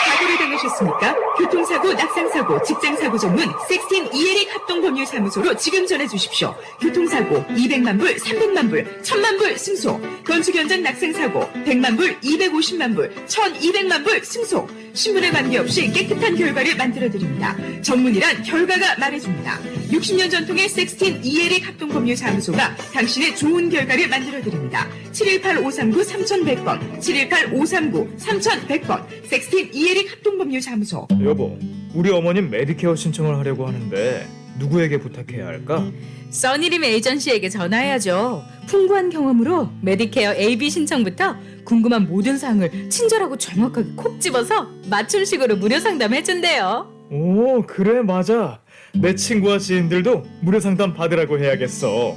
사고를 당하셨습니까? 교통사고, 낙상사고, 직장사고 전문 섹스틴 이에릭 합동법률사무소로 지금 전해주십시오. 교통사고 200만 불, 300만 불, 1000만 불 승소. 건축 현장 낙상사고 100만 불, 250만 불, 1200만 불 승소. 신분에 관계없이 깨끗한 결과를 만들어드립니다. 전문이란 결과가 말해줍니다. 60년 전통의 섹스틴 이에릭 합동법률사무소가 당신의 좋은 결과를 만들어드립니다. 718-539-3100번, 718-539-3100번, 섹스틴 이에릭 합동법률사무소. 여보, 우리 어머님 메디케어 신청을 하려고 하는데 누구에게 부탁해야 할까? 써니림 에이전시에게 전화해야죠. 풍부한 경험으로 메디케어 AB 신청부터 궁금한 모든 사항을 친절하고 정확하게 콕 집어서 맞춤식으로 무료 상담해준대요. 오, 그래, 맞아. 내 친구와 지인들도 무료 상담 받으라고 해야겠어.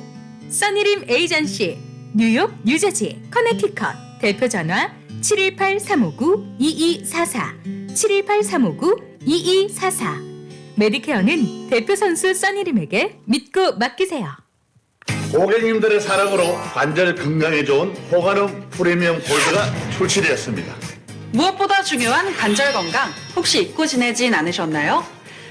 써니림 에이전시 뉴욕, 뉴저지, 커네티컷 대표 전화 718-359-2244 718-359-2244 메디케어는 대표 선수 써니림에게 믿고 맡기세요. 고객님들의 사랑으로 관절 건강에 좋은 호가름 프리미엄 골드가 출시되었습니다. 무엇보다 중요한 관절 건강 혹시 잊고 지내진 않으셨나요?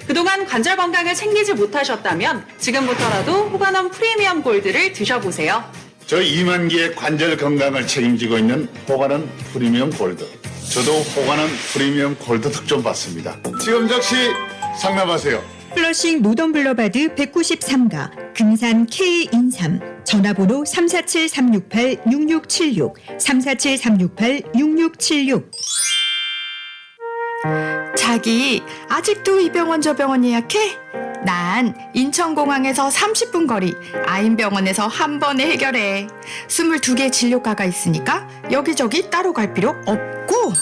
그동안 관절 건강을 챙기지 못하셨다면 지금부터라도 호가넘 프리미엄 골드를 드셔보세요. 저희 2만 개의 관절 건강을 책임지고 있는 호가름 프리미엄 골드. 저도 호가름 프리미엄 골드 득점 받습니다. 지금 즉시 상담하세요. 플러싱 노던 블러바드 193가 금산 K인삼 전화번호 347-368-6676 347-368-6676. 자기 아직도 이 병원 저 병원 예약해? 난 인천공항에서 30분 거리 아인병원에서 한 번에 해결해. 22개 진료과가 있으니까 여기저기 따로 갈 필요 없고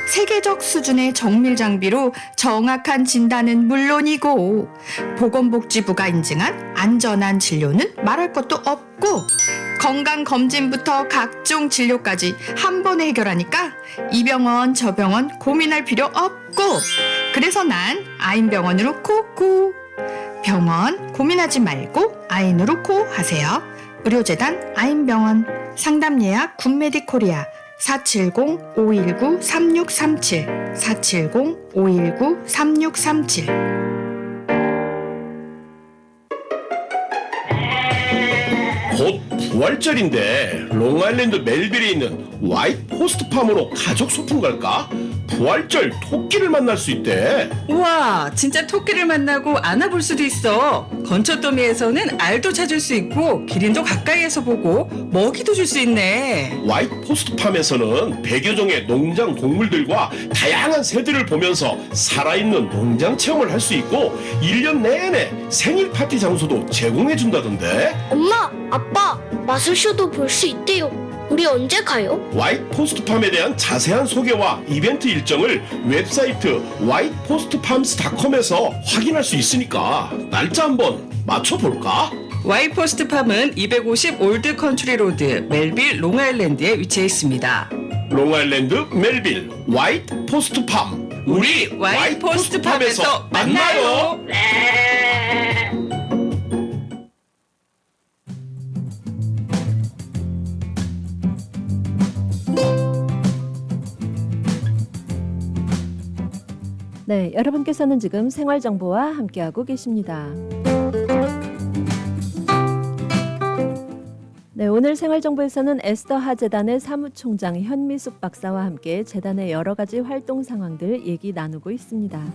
세계적 수준의 정밀 장비로 정확한 진단은 물론이고 보건복지부가 인증한 안전한 진료는 말할 것도 없고 건강검진부터 각종 진료까지 한 번에 해결하니까 이 병원 저 병원 고민할 필요 없고 그래서 난 아인병원으로 코코. 병원 고민하지 말고 아인으로 코 하세요. 의료재단 아인병원. 상담 예약 굿메디코리아 470-519-3637 470-519-3637. 곧 부활절인데 롱아일랜드 멜빌에 있는 화이트 포스트팜으로 가족 소풍 갈까? 부활절 토끼를 만날 수 있대. 우와, 진짜 토끼를 만나고 안아볼 수도 있어. 건초더미에서는 알도 찾을 수 있고 기린도 가까이에서 보고 먹이도 줄 수 있네. 화이트 포스트팜에서는 100여 종의 농장 동물들과 다양한 새들을 보면서 살아있는 농장 체험을 할 수 있고 1년 내내 생일 파티 장소도 제공해준다던데. 엄마, 아빠, 마술쇼도 볼 수 있대요. 우리 언제 가요? 화이트 포스트팜에 대한 자세한 소개와 이벤트 일정을 웹사이트 whitepos트팜스.com에서 확인할 수 있으니까 날짜 한번 맞춰볼까? 와이포스트팜은 250 올드 컨트리 로드 멜빌 롱아일랜드에 위치해 있습니다. 롱아일랜드 멜빌 화이트 포스트팜. 우리 화이트 포스트팜에서 만나요. 네, 여러분께서는 지금 생활정보와 함께하고 계십니다. 네, 오늘 생활정보에서는 에스더 하재단의 사무총장 현미숙 박사와 함께 재단의 여러 가지 활동 상황들 얘기 나누고 있습니다.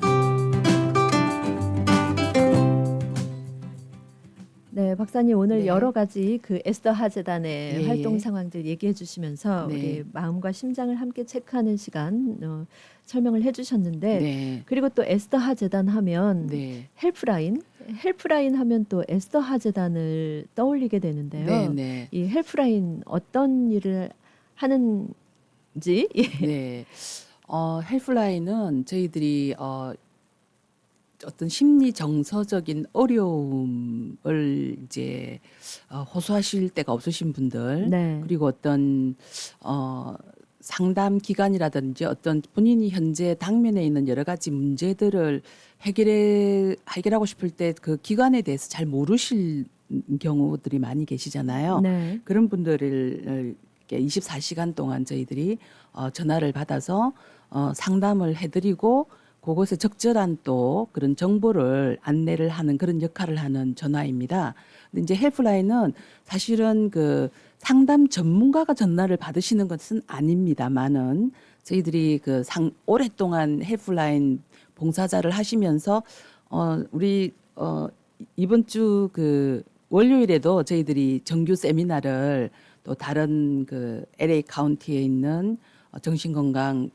네, 박사님 오늘 네. 여러 가지 그 에스더 하재단의 예, 활동 예. 상황들 얘기해 주시면서 네. 우리 마음과 심장을 함께 체크하는 시간 설명을 해주셨는데 네. 그리고 또 에스더 하재단 하면 네. 헬프라인 하면 또 에스더 하재단을 떠올리게 되는데요. 네, 네. 이 헬프라인 어떤 일을 하는지 네. 헬프라인은 저희들이 어떤 심리 정서적인 어려움을 이제 호소하실 데가 없으신 분들, 네. 그리고 어떤 상담 기관이라든지 어떤 본인이 현재 당면에 있는 여러 가지 문제들을 해결하고 싶을 때 그 기관에 대해서 잘 모르실 경우들이 많이 계시잖아요. 네. 그런 분들을 이렇게 24시간 동안 저희들이 전화를 받아서 상담을 해드리고 그곳에 적절한 또 그런 정보를 안내를 하는 그런 역할을 하는 전화입니다. 근데 이제 헬프라인은 사실은 그 상담 전문가가 전화를 받으시는 것은 아닙니다만은 저희들이 그 오랫동안 헬프라인 봉사자를 하시면서 우리 이번 주 그 월요일에도 저희들이 정규 세미나를 또 다른 그 LA 카운티에 있는 정신건강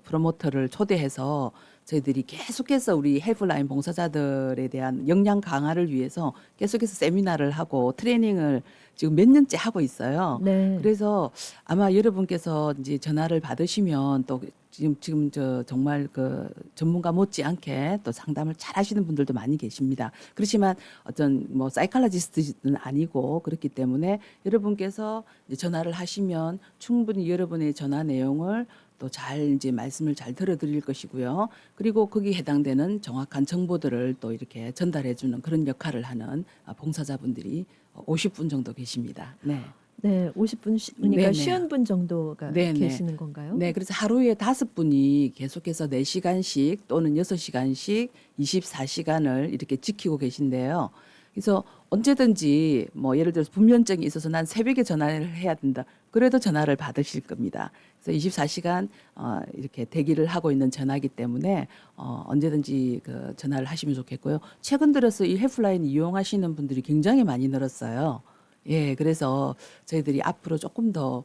프로모터를 초대해서 저희들이 계속해서 우리 헬프라인 봉사자들에 대한 역량 강화를 위해서 계속해서 세미나를 하고 트레이닝을 지금 몇 년째 하고 있어요. 네. 그래서 아마 여러분께서 이제 전화를 받으시면 또 지금 저 정말 그 전문가 못지않게 또 상담을 잘 하시는 분들도 많이 계십니다. 그렇지만 어떤 뭐 사이칼로지스트는 아니고 그렇기 때문에 여러분께서 이제 전화를 하시면 충분히 여러분의 전화 내용을 또 잘 이제 말씀을 잘 들어드릴 것이고요. 그리고 거기에 해당되는 정확한 정보들을 또 이렇게 전달해 주는 그런 역할을 하는 봉사자분들이 50분 정도 계십니다. 네. 네, 50분이니까 네네. 50분 정도가 네네. 계시는 건가요? 네, 그래서 하루에 5분이 계속해서 4시간씩 또는 6시간씩 24시간을 이렇게 지키고 계신데요. 그래서 언제든지 뭐 예를 들어서 불면증이 있어서 난 새벽에 전화를 해야 된다. 그래도 전화를 받으실 겁니다. 그래서 24시간 이렇게 대기를 하고 있는 전화이기 때문에 언제든지 그 전화를 하시면 좋겠고요. 최근 들어서 이 헬프라인 이용하시는 분들이 굉장히 많이 늘었어요. 예, 그래서 저희들이 앞으로 조금 더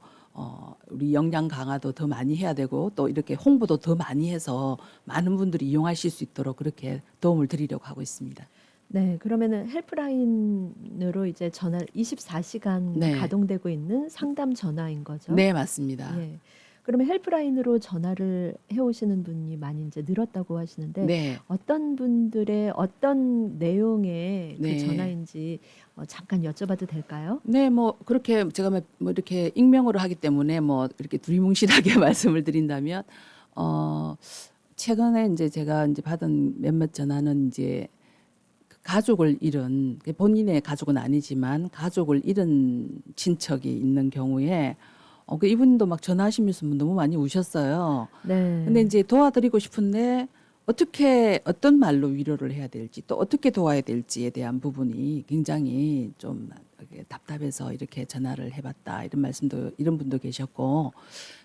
우리 역량 강화도 더 많이 해야 되고 또 이렇게 홍보도 더 많이 해서 많은 분들이 이용하실 수 있도록 그렇게 도움을 드리려고 하고 있습니다. 네, 그러면은 헬프라인으로 이제 전화 24시간 네. 가동되고 있는 상담 전화인 거죠? 네, 맞습니다. 예. 그러면 헬프라인으로 전화를 해오시는 분이 많이 이제 늘었다고 하시는데 네. 어떤 분들의 어떤 내용의 그 네. 전화인지 잠깐 여쭤봐도 될까요? 네, 뭐 그렇게 제가 뭐 이렇게 익명으로 하기 때문에 뭐 이렇게 두리뭉실하게 말씀을 드린다면 최근에 이제 제가 이제 받은 몇몇 전화는 이제 가족을 잃은 본인의 가족은 아니지만 가족을 잃은 친척이 있는 경우에 그 이분도 막 전화하시면서 너무 많이 우셨어요. 네. 근데 이제 도와드리고 싶은데 어떤 말로 위로를 해야 될지 또 어떻게 도와야 될지에 대한 부분이 굉장히 좀 답답해서 이렇게 전화를 해봤다 이런 이런 분도 계셨고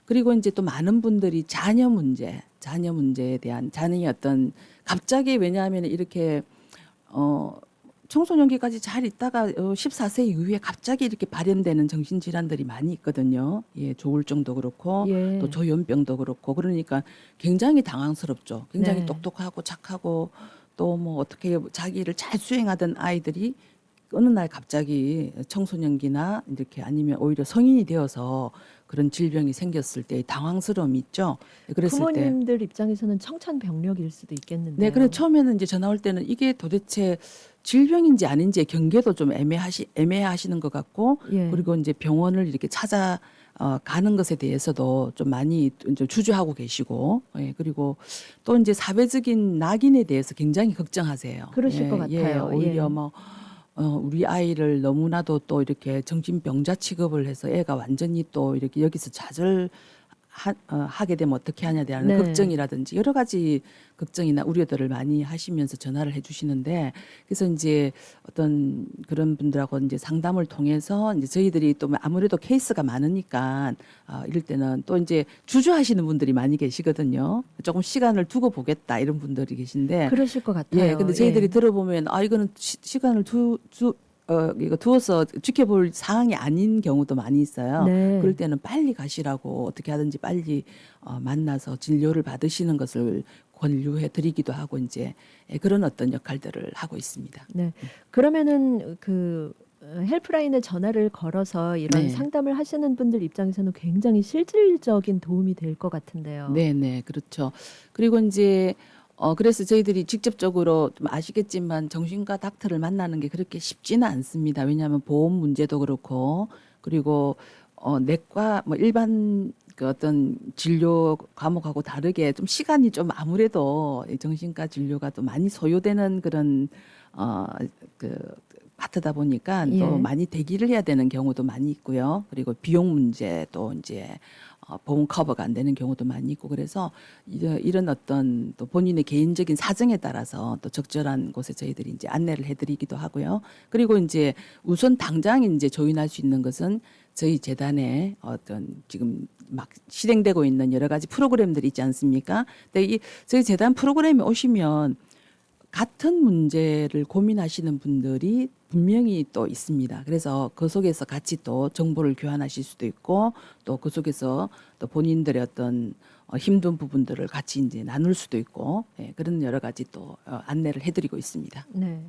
그리고 이제 또 많은 분들이 자녀 문제에 대한 자녀의 어떤 갑자기 왜냐하면 이렇게 청소년기까지 잘 있다가 14세 이후에 갑자기 이렇게 발현되는 정신질환들이 많이 있거든요. 예, 조울증도 그렇고 예. 또 조현병도 그렇고 그러니까 굉장히 당황스럽죠. 굉장히 네. 똑똑하고 착하고 또 뭐 어떻게 자기를 잘 수행하던 아이들이 어느 날 갑자기 청소년기나 이렇게 아니면 오히려 성인이 되어서 그런 질병이 생겼을 때 당황스러움이 있죠. 그랬을 때 부모님들 입장에서는 청천벽력일 수도 있겠는데요. 네, 그래 처음에는 이제 전화 올 때는 이게 도대체 질병인지 아닌지 경계도 좀 애매하시는 것 같고 예. 그리고 이제 병원을 이렇게 찾아 가는 것에 대해서도 좀 많이 이제 주저하고 계시고 예, 그리고 또 이제 사회적인 낙인에 대해서 굉장히 걱정하세요. 그러실 것 예, 같아요. 오히려 예. 뭐 우리 아이를 너무나도 또 이렇게 정신병자 취급을 해서 애가 완전히 또 이렇게 여기서 하게 되면 어떻게 하냐에 대한 네. 걱정이라든지 여러 가지 걱정이나 우려들을 많이 하시면서 전화를 해주시는데 그래서 이제 어떤 그런 분들하고 이제 상담을 통해서 이제 저희들이 또 아무래도 케이스가 많으니까 이럴 때는 또 이제 주저하시는 분들이 많이 계시거든요. 조금 시간을 두고 보겠다 이런 분들이 계신데 그러실 것 같아요. 예, 근데 저희들이 예. 들어보면 이거는 시간을 이거 두어서 지켜볼 상황이 아닌 경우도 많이 있어요. 네. 그럴 때는 빨리 가시라고 어떻게 하든지 빨리 만나서 진료를 받으시는 것을 권유해 드리기도 하고 이제 그런 어떤 역할들을 하고 있습니다. 네. 그러면은 그 헬프라인에 전화를 걸어서 이런 네. 상담을 하시는 분들 입장에서는 굉장히 실질적인 도움이 될 것 같은데요. 네네, 그렇죠. 그리고 이제 그래서 저희들이 직접적으로 좀 아시겠지만 정신과 닥터를 만나는 게 그렇게 쉽지는 않습니다. 왜냐하면 보험 문제도 그렇고 그리고 내과 뭐 일반 그 어떤 진료 과목하고 다르게 좀 시간이 좀 아무래도 이 정신과 진료가 또 많이 소요되는 그런 그 파트다 보니까 또 예. 많이 대기를 해야 되는 경우도 많이 있고요. 그리고 비용 문제도 이제 보험 커버가 안 되는 경우도 많이 있고 그래서 이런 어떤 또 본인의 개인적인 사정에 따라서 또 적절한 곳에 저희들이 이제 안내를 해드리기도 하고요. 그리고 이제 우선 당장 이제 조인할 수 있는 것은 저희 재단에 어떤 지금 막 실행되고 있는 여러 가지 프로그램들이 있지 않습니까? 근데 저희 재단 프로그램에 오시면 같은 문제를 고민하시는 분들이 분명히 또 있습니다. 그래서 그 속에서 같이 또 정보를 교환하실 수도 있고 또 그 속에서 또 본인들의 어떤 힘든 부분들을 같이 이제 나눌 수도 있고 그런 여러 가지 또 안내를 해드리고 있습니다. 네.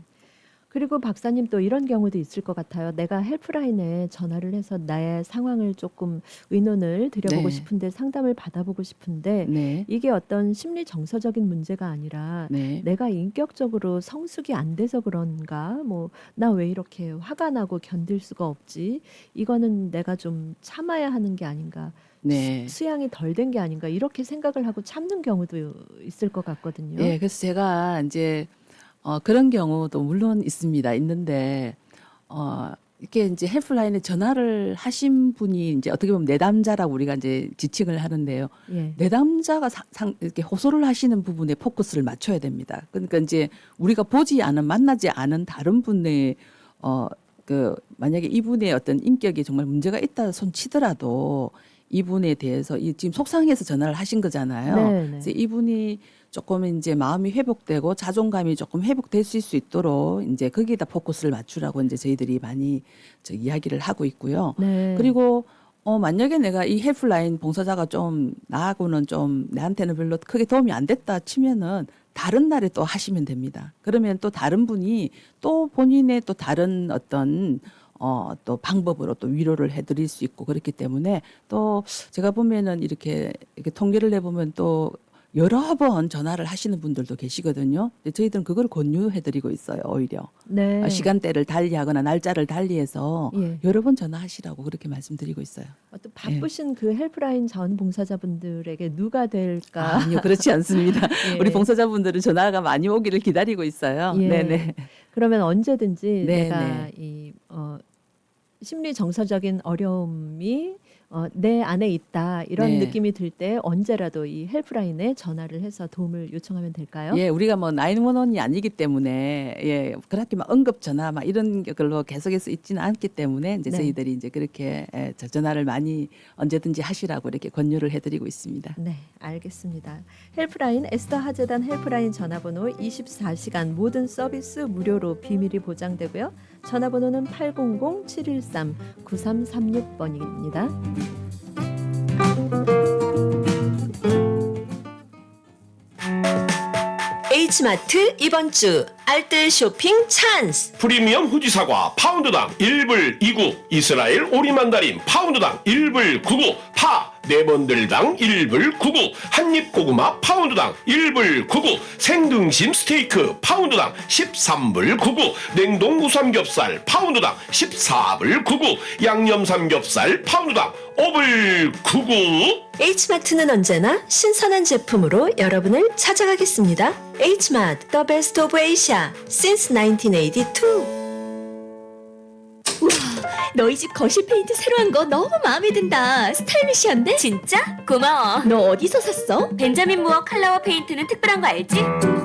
그리고 박사님 또 이런 경우도 있을 것 같아요. 내가 헬프라인에 전화를 해서 나의 상황을 조금 의논을 드려보고 네. 싶은데 상담을 받아보고 싶은데 네. 이게 어떤 심리 정서적인 문제가 아니라 네. 내가 인격적으로 성숙이 안 돼서 그런가? 뭐 나 왜 이렇게 화가 나고 견딜 수가 없지? 이거는 내가 좀 참아야 하는 게 아닌가? 네. 수양이 덜 된 게 아닌가? 이렇게 생각을 하고 참는 경우도 있을 것 같거든요. 예, 그래서 제가 이제 그런 경우도 물론 있습니다. 있는데 이렇게 이제 헬프라인에 전화를 하신 분이 이제 어떻게 보면 내담자라고 우리가 이제 지칭을 하는데요. 예. 내담자가 이렇게 호소를 하시는 부분에 포커스를 맞춰야 됩니다. 그러니까 이제 우리가 보지 않은 만나지 않은 다른 분의 그 만약에 이분의 어떤 인격이 정말 문제가 있다 손치더라도 이분에 대해서 지금 속상해서 전화를 하신 거잖아요. 네네. 그래서 이분이 조금 이제 마음이 회복되고 자존감이 조금 회복될 수 있도록 이제 거기에다 포커스를 맞추라고 이제 저희들이 많이 이야기를 하고 있고요. 네. 그리고 만약에 내가 이 헬프라인 봉사자가 좀 나하고는 좀 내한테는 별로 크게 도움이 안 됐다 치면은 다른 날에 또 하시면 됩니다. 그러면 또 다른 분이 또 본인의 또 다른 어떤 또 방법으로 또 위로를 해드릴 수 있고 그렇기 때문에 또 제가 보면은 이렇게 통계를 내보면 또 여러 번 전화를 하시는 분들도 계시거든요. 근데 저희들은 그걸 권유해드리고 있어요. 오히려 네. 시간대를 달리하거나 날짜를 달리해서 예. 여러 번 전화하시라고 그렇게 말씀드리고 있어요. 또 바쁘신 그 헬프라인 자원봉사자분들에게 누가 될까? 아니요, 그렇지 않습니다. 예. 우리 봉사자분들은 전화가 많이 오기를 기다리고 있어요. 예. 네네. 그러면 언제든지 네, 내가 네. 이 심리 정서적인 어려움이 내 안에 있다 이런 네. 느낌이 들 때 언제라도 이 헬프라인에 전화를 해서 도움을 요청하면 될까요? 예, 우리가 뭐 911이 아니기 때문에 예, 그렇게 막 응급 전화 막 이런 걸로 계속해서 있지는 않기 때문에 이제 네. 저희들이 이제 그렇게 전화를 많이 언제든지 하시라고 이렇게 권유를 해드리고 있습니다. 네, 알겠습니다. 헬프라인 에스더 하재단 헬프라인 전화번호 24시간 모든 서비스 무료로 비밀이 보장되고요. 전화번호는 800-713-9336번입니다. H마트 이번 주 알뜰 쇼핑 찬스. 프리미엄 후지 사과 파운드당 1불 29, 이스라엘 오리만다린 파운드당 1불 99, 파 4번들당 1불 99, 한입 고구마 파운드당 1불 99, 생등심 스테이크 파운드당 13불 99, 냉동 무삼겹살 파운드당 14불 99, 양념 삼겹살 파운드당 5불 99. H마트는 언제나 신선한 제품으로 여러분을 찾아가겠습니다. H마트, the best of Asia since 1982. 너희 집 거실 페인트 새로 한 거 너무 마음에 든다. 스타일리시한데? 진짜? 고마워. 너 어디서 샀어? 벤자민 무어 칼라워 페인트는 특별한 거 알지?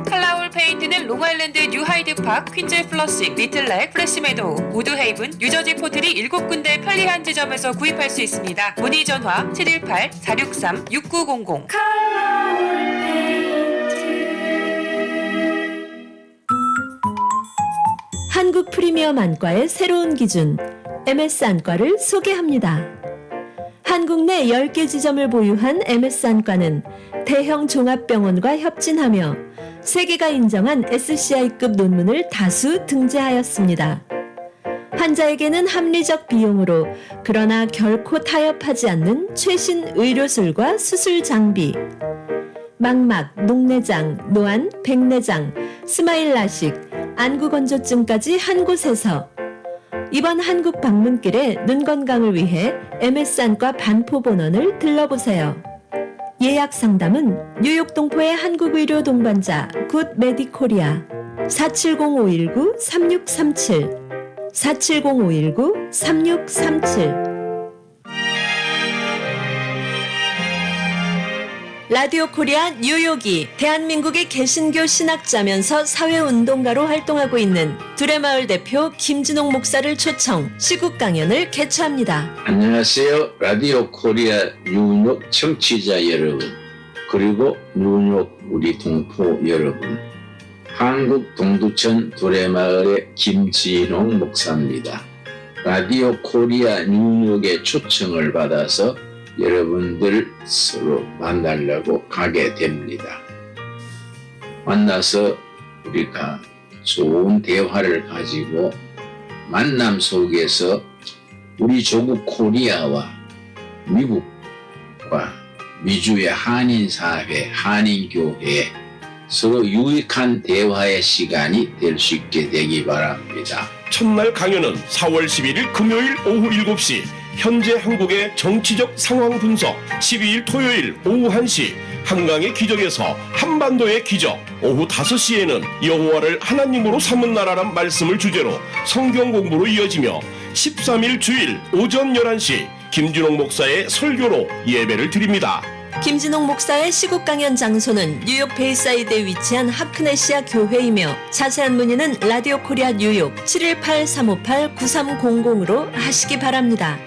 칼라울 페인트는 롱아일랜드 뉴하이드파크, 퀸즈 플러식, 리틀렉, 프레시메도우, 우드헤이븐, 뉴저지 포트리 7군데 편리한 지점에서 구입할 수 있습니다. 문의 전화 718-463-6900. 한국 프리미엄 안과의 새로운 기준 MS 안과를 소개합니다. 한국 내 10개 지점을 보유한 MS 안과는 대형 종합병원과 협진하며 세계가 인정한 SCI급 논문을 다수 등재하였습니다. 환자에게는 합리적 비용으로 그러나 결코 타협하지 않는 최신 의료술과 수술 장비, 망막, 녹내장, 노안, 백내장, 스마일 라식, 안구 건조증까지 한 곳에서 이번 한국 방문길에 눈 건강을 위해 MS안과 반포본원을 들러보세요. 예약 상담은 뉴욕 동포의 한국의료 동반자 굿 메디코리아 470-519-3637 470-519-3637 라디오 코리아 뉴욕이 대한민국의 개신교 신학자면서 사회운동가로 활동하고 있는 두레마을 대표 김진홍 목사를 초청 시국 강연을 개최합니다. 안녕하세요. 라디오 코리아 뉴욕 청취자 여러분, 그리고 뉴욕 우리 동포 여러분, 한국 동두천 두레마을의 김진홍 목사입니다. 라디오 코리아 뉴욕의 초청을 받아서 여러분들 서로 만나려고 가게 됩니다. 만나서 우리가 좋은 대화를 가지고 만남 속에서 우리 조국 코리아와 미국과 미주의 한인사회, 한인교회 서로 유익한 대화의 시간이 될 수 있게 되기 바랍니다. 첫날 강연은 4월 11일 금요일 오후 7시, 현재 한국의 정치적 상황 분석, 12일 토요일 오후 1시, 한강의 기적에서 한반도의 기적, 오후 5시에는 여호와를 하나님으로 삼은 나라란 말씀을 주제로 성경 공부로 이어지며 13일 주일 오전 11시 김진홍 목사의 설교로 예배를 드립니다. 김진홍 목사의 시국 강연 장소는 뉴욕 베이사이드에 위치한 하크네시아 교회이며 자세한 문의는 라디오 코리아 뉴욕 718-358-9300으로 하시기 바랍니다.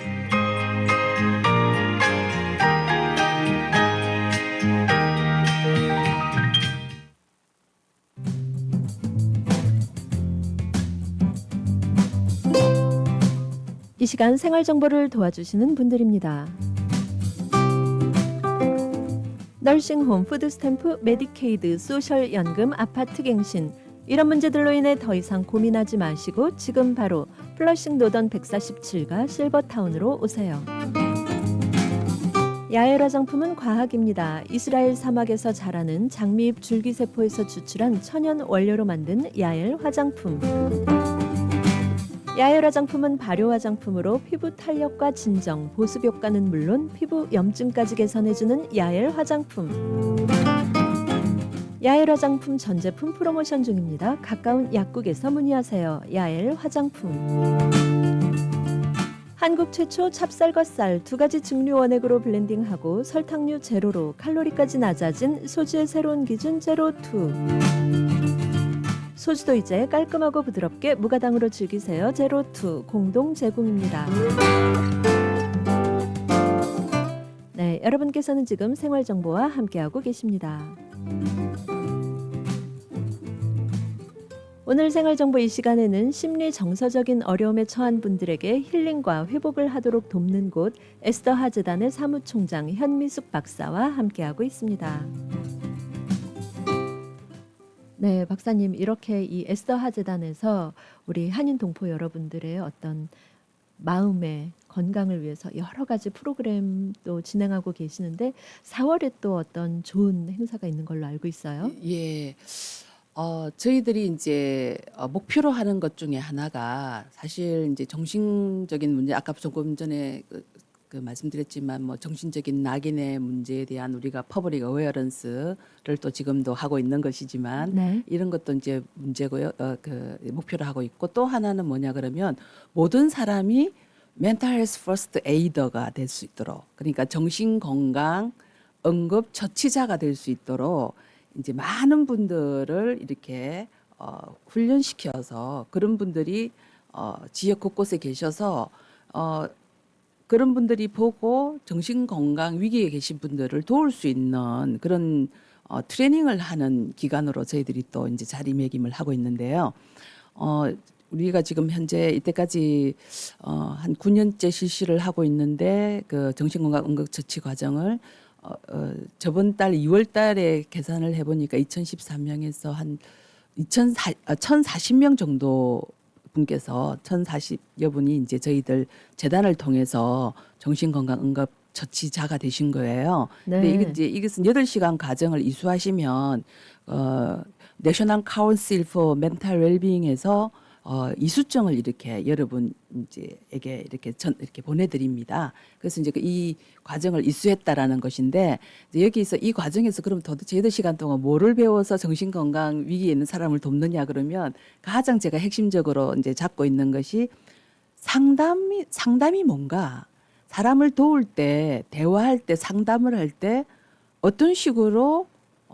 이 시간 생활 정보를 도와주시는 분들입니다. 널싱홈, 푸드스탬프, 메디케이드, 소셜연금, 아파트갱신 이런 문제들로 인해 더 이상 고민하지 마시고 지금 바로 플러싱 노던 147가 실버타운으로 오세요. 야엘 화장품은 과학입니다. 이스라엘 사막에서 자라는 장미잎 줄기세포에서 추출한 천연 원료로 만든 야엘 화장품. 야엘 화장품은 발효 화장품으로 피부 탄력과 진정, 보습 효과는 물론 피부 염증까지 개선해주는 야엘 화장품. 야엘 화장품 전 제품 프로모션 중입니다. 가까운 약국에서 문의하세요. 야엘 화장품. 한국 최초 찹쌀과 쌀 2가지 증류 원액으로 블렌딩하고 설탕류 제로로 칼로리까지 낮아진 소주의 새로운 기준 제로2. 소주도 이제 깔끔하고 부드럽게 무가당으로 즐기세요. 제로2 공동 제공입니다. 네, 여러분께서는 지금 생활정보와 함께하고 계십니다. 오늘 생활정보 이 시간에는 심리 정서적인 어려움에 처한 분들에게 힐링과 회복을 하도록 돕는 곳 에스더 재단의 사무총장 현미숙 박사와 함께하고 있습니다. 네, 박사님, 이렇게 이 에스더 재단에서 우리 한인 동포 여러분들의 어떤 마음의 건강을 위해서 여러 가지 프로그램도 진행하고 계시는데 4월에 또 어떤 좋은 행사가 있는 걸로 알고 있어요. 예. 저희들이 이제 목표로 하는 것 중에 하나가 사실 이제 정신적인 문제, 아까 조금 전에 그 말씀드렸지만 뭐 정신적인 낙인의 문제에 대한 우리가 퍼블릭 어웨어런스를 또 지금도 하고 있는 것이지만 네. 이런 것도 이제 문제고요. 그 목표로 하고 있고 또 하나는 뭐냐 그러면 모든 사람이 멘탈 헬스 퍼스트 에이더가 될 수 있도록, 그러니까 정신 건강 응급 처치자가 될 수 있도록 이제 많은 분들을 이렇게 훈련시켜서 그런 분들이 지역 곳곳에 계셔서 그런 분들이 보고 정신건강 위기에 계신 분들을 도울 수 있는 그런 트레이닝을 하는 기관으로 저희들이 또 이제 자리매김을 하고 있는데요. 우리가 지금 현재 이때까지 한 9년째 실시를 하고 있는데 그 정신건강 응급처치 과정을 저번 달 2월 달에 계산을 해보니까 2013명에서 한 1,040명 정도 분께서 1,040여 분이 이제 저희들 재단을 통해서 정신건강응급 처치자가 되신 거예요. 네. 근데 이것은 8시간 과정을 이수하시면 내셔널 카운슬 포 멘탈 웰빙에서 이수증을 이렇게 여러분 이제에게 이렇게 보내드립니다. 그래서 이제 이 과정을 이수했다라는 것인데 이제 여기서 이 과정에서 그럼 도대체 8시간 동안 뭐를 배워서 정신건강 위기에 있는 사람을 돕느냐 그러면 가장 제가 핵심적으로 이제 잡고 있는 것이 상담이 뭔가 사람을 도울 때 대화할 때 상담을 할 때 어떤 식으로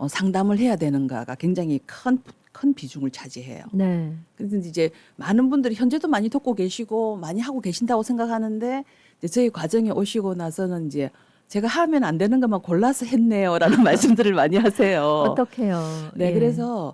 상담을 해야 되는가가 굉장히 큰 비중을 차지해요. 네. 그래서 이제 많은 분들이 현재도 많이 돕고 계시고 많이 하고 계신다고 생각하는데 이제 저희 과정에 오시고 나서는 이제 제가 하면 안 되는 것만 골라서 했네요라는 말씀들을 많이 하세요. 어떡해요. 네, 예. 그래서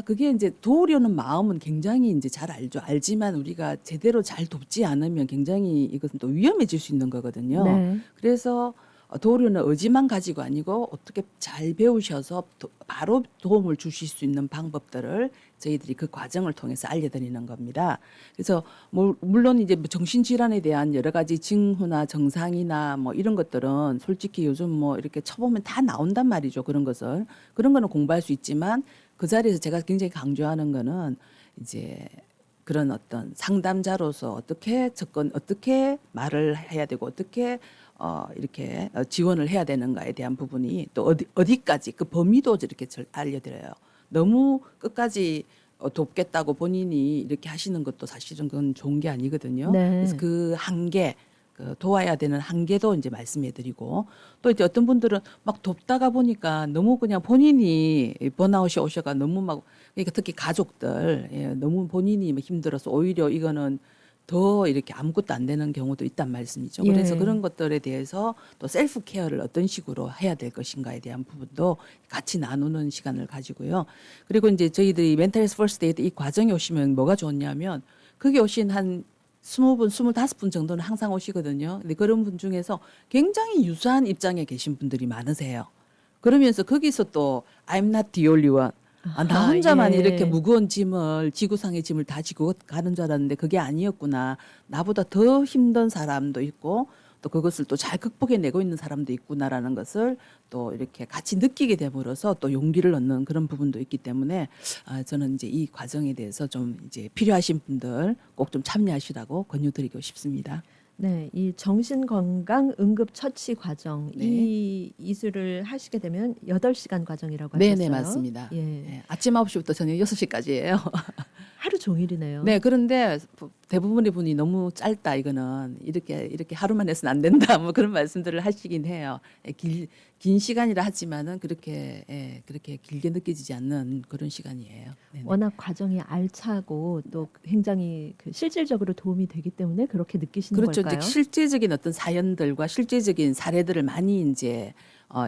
그게 이제 도우려는 마음은 굉장히 이제 잘 알죠. 알지만 우리가 제대로 잘 돕지 않으면 굉장히 이것은 또 위험해질 수 있는 거거든요. 네. 그래서 도우려는 의지만 가지고 아니고 어떻게 잘 배우셔서 바로 도움을 주실 수 있는 방법들을 저희들이 그 과정을 통해서 알려드리는 겁니다. 그래서 물론 이제 정신질환에 대한 여러 가지 징후나 증상이나 뭐 이런 것들은 솔직히 요즘 뭐 이렇게 쳐보면 다 나온단 말이죠. 그런 거는 공부할 수 있지만 그 자리에서 제가 굉장히 강조하는 거는 이제 그런 어떤 상담자로서 어떻게 말을 해야 되고 어떻게 이렇게 지원을 해야 되는가에 대한 부분이 또 어디까지 그 범위도 이렇게 알려드려요. 너무 끝까지 돕겠다고 본인이 이렇게 하시는 것도 사실은 그건 좋은 게 아니거든요. 네. 그래서 그 한계, 도와야 되는 한계도 이제 말씀해드리고 또 이제 어떤 분들은 막 돕다가 보니까 너무 그냥 본인이 번아웃이 오셔가 너무 막 그러니까 특히 가족들 너무 본인이 힘들어서 오히려 이거는 더 이렇게 아무것도 안 되는 경우도 있단 말씀이죠. 그래서 예. 그런 것들에 대해서 또 셀프 케어를 어떤 식으로 해야 될 것인가에 대한 부분도 같이 나누는 시간을 가지고요. 그리고 이제 저희들이 멘탈 헬스 퍼스트 에이드 이 과정에 오시면 뭐가 좋냐면 거기 오신 한 20분, 25분 정도는 항상 오시거든요. 근데 그런 분 중에서 굉장히 유사한 입장에 계신 분들이 많으세요. 그러면서 거기서 또 I'm not the only one. 나 혼자만 예. 이렇게 무거운 짐을 지구상의 짐을 다 지고 가는 줄 알았는데 그게 아니었구나. 나보다 더 힘든 사람도 있고 또 그것을 또 잘 극복해내고 있는 사람도 있구나라는 것을 또 이렇게 같이 느끼게 됨으로써 또 용기를 얻는 그런 부분도 있기 때문에 저는 이제 이 과정에 대해서 좀 이제 필요하신 분들 꼭 좀 참여하시라고 권유드리고 싶습니다. 네, 이 정신건강 응급처치 과정 네. 이 이수를 하시게 되면 8시간 과정이라고 네, 하셨어요. 네, 맞습니다. 예. 네, 아침 9시부터 저녁 6시까지예요. 하루 종일이네요. 네, 그런데 대부분의 분이 너무 짧다 이거는 이렇게 하루만 해서는 안 된다 뭐 그런 말씀들을 하시긴 해요. 긴 시간이라 하지만은 그렇게 길게 느껴지지 않는 그런 시간이에요. 네네. 워낙 과정이 알차고 또 굉장히 실질적으로 도움이 되기 때문에 그렇게 느끼시는 그렇죠. 걸까요? 이제 실제적인 어떤 사연들과 실제적인 사례들을 많이 이제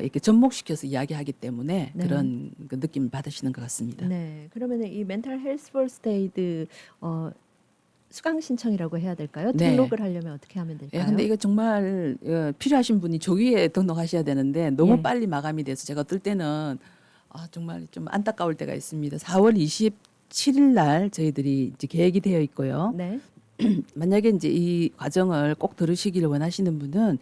이렇게 접목시켜서 이야기하기 때문에 네. 그런 그 느낌을 받으시는 것 같습니다. 네, 그러면 이 멘탈 헬스 퍼스트 에이드 수강 신청이라고 해야 될까요? 네. 등록을 하려면 어떻게 하면 될까요? 예, 근데 이거 정말 필요하신 분이 조기에 등록하셔야 되는데 너무 예. 빨리 마감이 돼서 제가 어떨 때는 정말 좀 안타까울 때가 있습니다. 4월 27일 날 저희들이 이제 계획이 되어 있고요. 네. 만약에 이제 이 과정을 꼭 들으시기를 원하시는 분은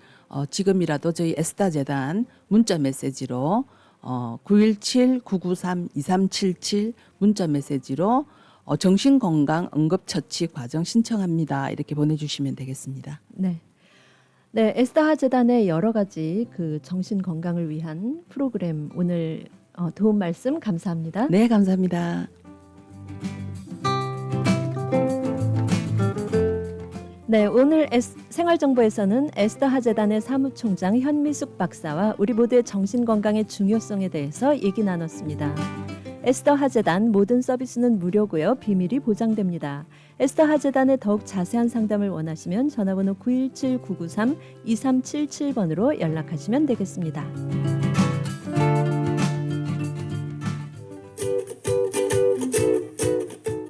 지금이라도 저희 에스타 재단 문자 메시지로 917-993-2377 문자 메시지로 정신건강 응급처치 과정 신청합니다. 이렇게 보내주시면 되겠습니다. 네. 네, 에스더 재단의 여러 가지 그 정신 건강을 위한 프로그램 오늘 도움 말씀 감사합니다. 네, 감사합니다. 네, 오늘 생활정보에서는 에스더 하재단의 사무총장 현미숙 박사와 우리 모두의 정신 건강의 중요성에 대해서 얘기 나눴습니다. 에스더 하재단 모든 서비스는 무료고요. 비밀이 보장됩니다. 에스더 하재단의 더욱 자세한 상담을 원하시면 전화번호 917-993-2377번으로 연락하시면 되겠습니다.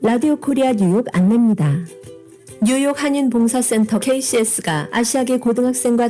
라디오 코리아 뉴욕 안내입니다. 뉴욕 한인봉사센터 KCS가 아시아계 고등학생과